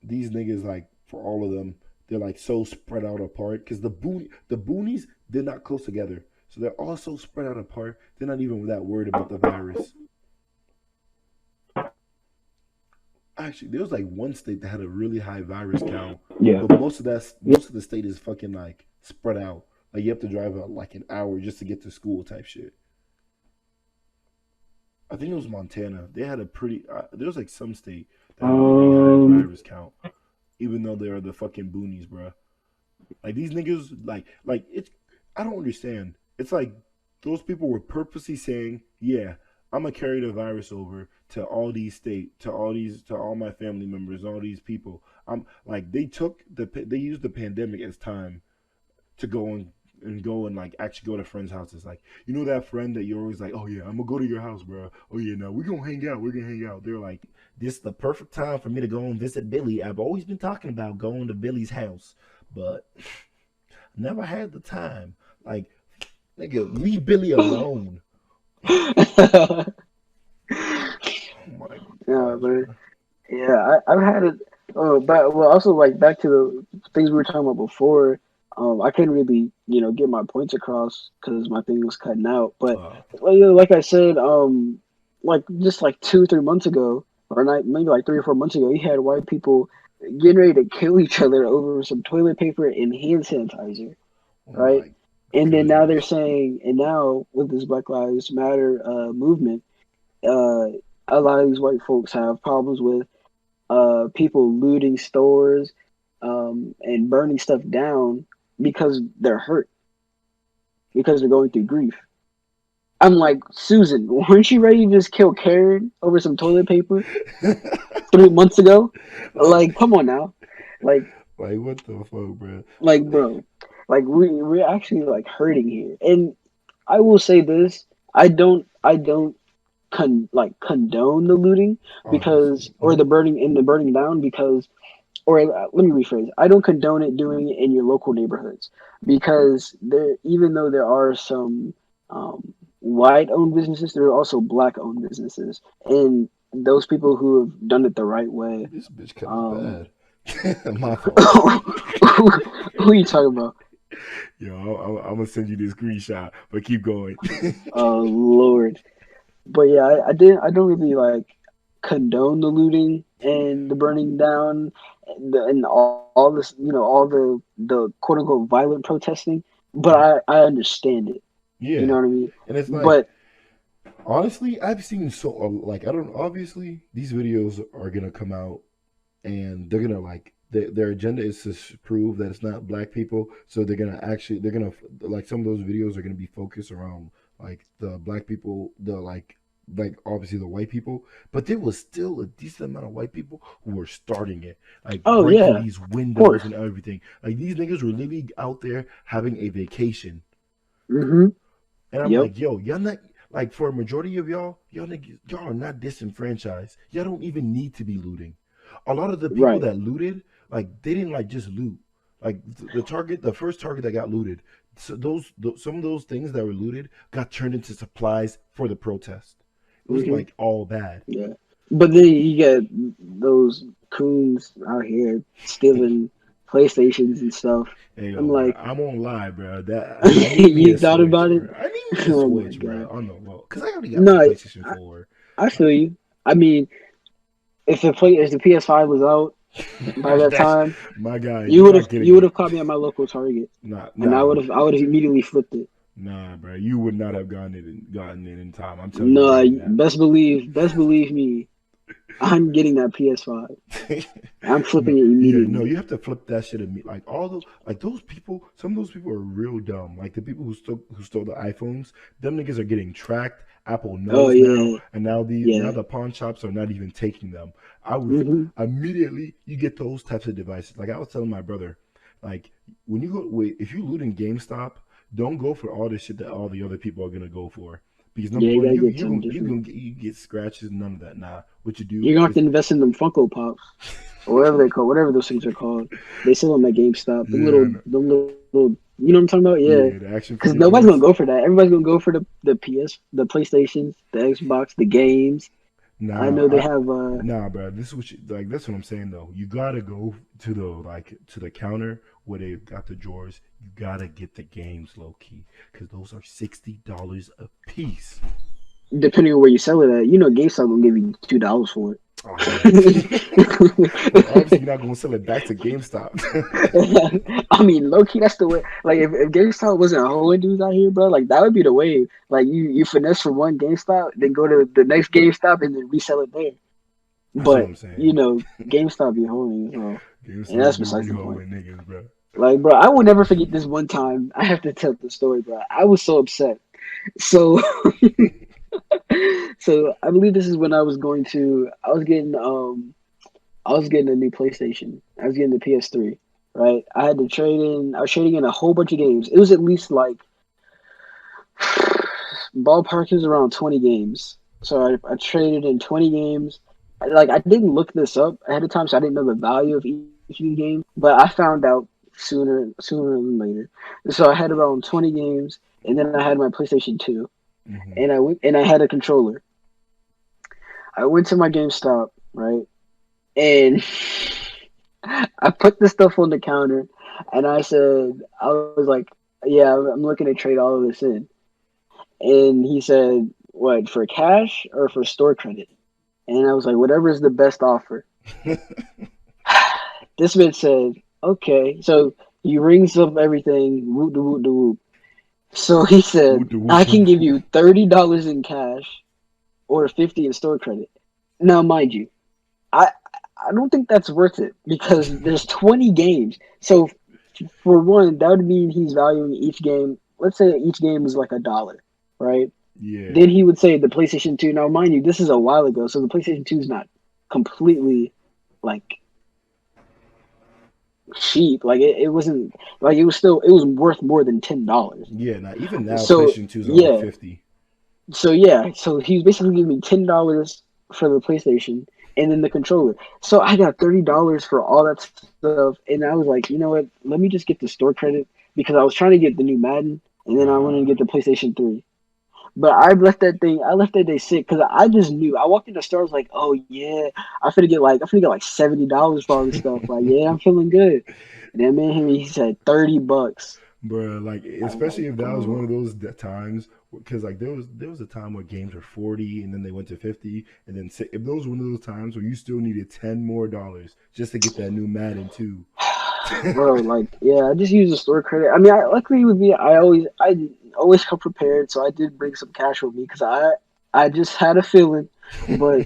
these niggas like for all of them they're like so spread out apart because the boonies they're not close together, so they're all so spread out apart. They're not even that worried about the virus. Actually, there was like one state that had a really high virus count, yeah. but Yeah. most of the state is fucking like spread out. Like you have to drive like an hour just to get to school type shit. I think it was Montana. They had a pretty. There was like some state that had a really high Um, virus count, even though they are the fucking boonies, bro. Like these niggas, like it's. I don't understand. It's like those people were purposely saying, "Yeah, I'm gonna carry the virus over to all these to all my family members, all these people. I'm like they used the pandemic as time to go and like actually go to friends' houses. Like you know that friend that you're always like, oh yeah, I'm gonna go to your house, bro. Oh yeah, no, we're gonna hang out. We're gonna hang out. They're like, this is the perfect time for me to go and visit Billy. I've always been talking about going to Billy's house, but never had the time. Like, nigga, leave Billy alone. Oh my Yeah, gosh, but bro. yeah, I've had it. But well, also like back to the things we were talking about before. I couldn't really, get my points across because my thing was cutting out. But Uh, like I said, like just like 2 3 months ago, or not, maybe like 3 or 4 months ago, you had white people getting ready to kill each other over some toilet paper and hand sanitizer, oh right? my And then now they're goodness. saying, and now with this Black Lives Matter movement, uh, a lot of these white folks have problems with people looting stores and burning stuff down because they're hurt, because they're going through grief. I'm like, Susan, weren't you ready to just kill Karen over some toilet paper 3 months ago? like, Like, come on now. Like, like what the fuck, bro? bro, like we're actually like hurting here. And I will say this, I don't condone the looting because Obviously. or the burning down because or let me rephrase. I don't condone it doing it in your local neighborhoods because there, even though there are some white-owned businesses, there are also black-owned businesses, and those people who have done it the right way. This bitch cut is Um, bad. My fault. who are you talking about? Yo, I'm gonna send you this screenshot, but keep going. Oh Lord. But yeah, I don't really like condone the looting and the burning down and all this, all the quote unquote violent protesting. But I understand it. You Yeah, know what I mean? and it's like But honestly, I've seen so like I don't obviously these videos are gonna come out and they're gonna like their agenda is to prove that it's not black people, so they're gonna like some of those videos are gonna be focused around like the black people, the like obviously the white people, but there was still a decent amount of white people who were starting it, like oh breaking yeah, these of course. windows and everything. Like these niggas were literally out there having a vacation. Mm-hmm. And I'm Yep. like, yo, y'all not like for a majority of y'all niggas, y'all are not disenfranchised. Y'all don't even need to be looting. A lot of the people Right. that looted, like they didn't like just loot. Like the first target that got looted, so some of those things that were looted got turned into supplies for the protest. It wasn't Mm-hmm. like all bad. Yeah. But then you get those coons out here stealing PlayStations and stuff. Hey I'm yo, bro, like, I'm gonna lie, bro. That I need me a you thought Switch, about it? bro. I need me a Oh my Switch, bro. god. On the low, cause I already got my No, PlayStation I, 4. I feel you. I mean, if the PS5 was out by that That's time, my guy. You're not you getting would have it. caught me at my local Target, and Nah, I would have immediately flipped it. nah, bro. You would not have gotten it in time. I'm telling you No, right now. best believe me, I'm getting that PS5. I'm flipping it No, immediately. you have to flip that shit at me. Like all those, like those people. Some of those people are real dumb. Like the people who stole the iPhones. Them niggas are getting tracked. Apple Oh knows now, yeah, and now yeah. the pawn shops are not even taking them. I would Hmm. immediately you get those types of devices. Like I was telling my brother, like when you go wait, if you loot in GameStop, don't go for all the shit that all the other people are gonna go for. Because number Yeah, you one, gotta get something different. you get scratches, none of that. Nah, what you do You're gonna have is to invest in them Funko Pops or whatever they call, whatever those things are called. They sell them at GameStop. yeah, Them little, you know what I'm talking about? Yeah. yeah, the action Because figure nobody's gonna joints. go for that. Everybody's gonna go for the PS, the PlayStations, the Xbox, the games. I Nah, know they have. bro. This is what you like. That's what I'm saying though. You gotta go to the to the counter where they got the drawers. You gotta get the games low key because those are $60 a piece. Depending on where you sell it at, GameStop will give you $2 for Oh hell, it. well obviously you're not gonna sell it back to GameStop. I mean, low key, that's the way. Like, if GameStop wasn't holding dudes out here, bro, like that would be the wave. Like, you finesse from one GameStop, then go to the next GameStop, and then resell it there. That's what But I'm saying. GameStop be holding, so and GameStop that's do besides be the point. holding niggas, bro. Like, bro, I will never forget this one time. I have to tell the story, bro. I was so upset. So, so I believe this is when I was getting I was getting a new PlayStation. I was getting the PS3. Right. I had to trade in. I was trading in a whole bunch of games. It was at least like ballpark is around 20 games. So I traded in 20 games. Like I didn't look this up ahead of time, so I didn't know the value of each game. But I found out sooner than later. So I had around 20 games, and then I had my PlayStation 2, Mm-hmm. and I had a controller. I went to my GameStop, right, and I put the stuff on the counter, and I was like, yeah, I'm looking to trade all of this in. And he said, what, for cash or for store credit? And I was like, whatever is the best offer. This man said, okay. So he rings up everything, whoop de whoop de whoop. So he said, Whoop de whoop I de can give whoop. you $30 in cash or 50 in store credit. Now, mind you, I I don't think that's worth it because there's 20 games. So for one, that would mean he's valuing each game. Let's say each game is like $1, right? Yeah. Then he would say the PlayStation 2. Now, mind you, this is a while ago, so the PlayStation 2 is not completely like cheap. Like it wasn't like it was worth more than $10. Yeah. Now even now, So PlayStation 2s are like yeah, 50. so he was basically giving me $10 for the PlayStation and then the controller. So I got $30 for all that stuff, and I was like, you know what? Let me just get the store credit because I was trying to get the new Madden, and then I wanted to Ah. get the PlayStation 3. But I left that day sick because I just knew. I walked in the store, I was like, oh yeah, I finna get like $70 for all this stuff. Like, yeah, I'm feeling good. And then man, he said $30. Bro, like I was especially like, if that was one of bro, those times, because like there was a time where games were 40 and then they went to 50, and then if there was one of those times where you still needed $10 more just to get that new Madden too. bro, like, yeah, I just use the store credit. I mean, luckily with me, I always come prepared, so I did bring some cash with me because I just had a feeling, but,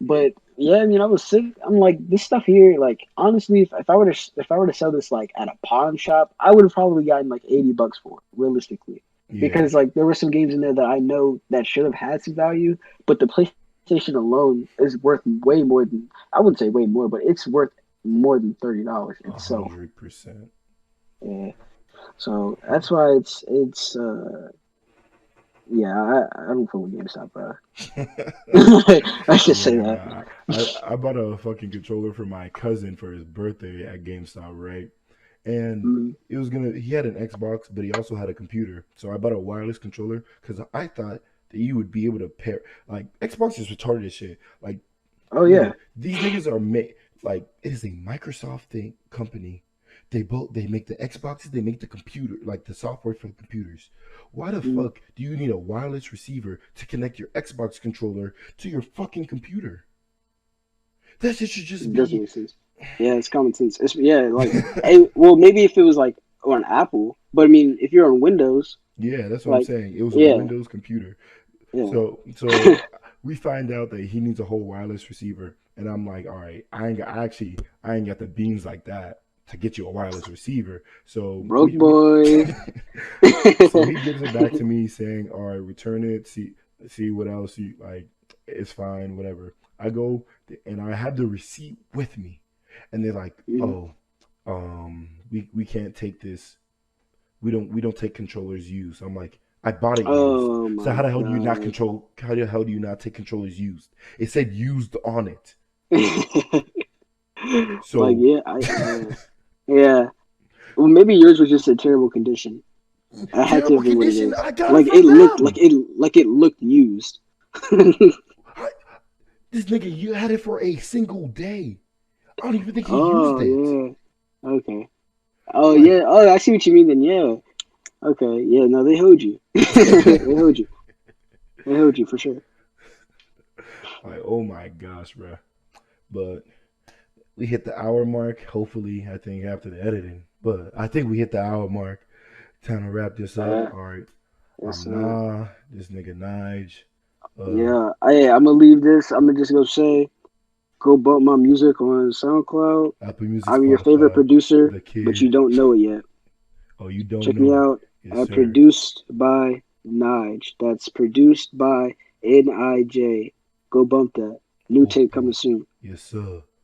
but yeah, I mean, I was sick. I'm like, this stuff here, like, honestly, if I were to sell this like at a pawn shop, I would have probably gotten like $80 for it, realistically, Yeah. because like there were some games in there that I know that should have had some value, but the PlayStation alone is worth way more than I wouldn't say way more, but it's worth more than $30 a itself. hundred percent. Yeah. So that's why it's yeah, I don't fool with GameStop, bro. I should say Yeah, that. nah. I bought a fucking controller for my cousin for his birthday at GameStop, right? And Mm, it was gonna. He had an Xbox, but he also had a computer. So I bought a wireless controller because I thought that you would be able to pair. Like Xbox is retarded as shit. Like oh yeah. nigga, these niggas are made like it is a Microsoft thing company. They make the Xboxes, they make the computer like the software for the computers. Why the Mm, fuck do you need a wireless receiver to connect your Xbox controller to your fucking computer? That shit should just it doesn't be. make sense. Yeah, it's common sense. It's yeah, like hey, well maybe if it was like on Apple, but I mean if you're on Windows, Yeah, that's what I'm like saying. It was a yeah, Windows computer. yeah. So we find out that he needs a whole wireless receiver, and I'm like, all right, I ain't got the beans like that to get you a wireless receiver. So Broke boy. so he gives it back to me saying, all right, return it, see what else you like. It's fine, whatever. I go and I have the receipt with me, and they're like, Mm. oh, we can't take this. We don't take controllers used. I'm like, I bought it used. Oh So my how the hell do you not god. control? How the hell do you not take controllers used? It said used on it. Like So yeah, yeah. Well, maybe yours was just a terrible condition. That had to terrible have been what it condition. is. I got it from them. Like it looked used. I, this nigga, you had it for a single day. I don't even think he used Oh it. yeah. Okay. Oh Like, yeah. Oh, I see what you mean. Then yeah. Okay. Yeah. No, they hold you. They hold you. They hold you for sure. like, oh my gosh, bro. But we hit the hour mark. Hopefully, I think after the editing. But I think we hit the hour mark. Time to wrap this up. Uh, All right. yes. This nigga Nige. Uh, Yeah. I'm gonna leave this. I'm gonna just go say, go bump my music on SoundCloud. Apple Music, I'm your favorite Spotify, producer, The but you Kid. don't know it yet. Oh, you don't Check me know. out Yes, at sir. Produced by Nige. That's produced by Nij. Go bump that. New tape coming Hopefully. soon. Yes, sir.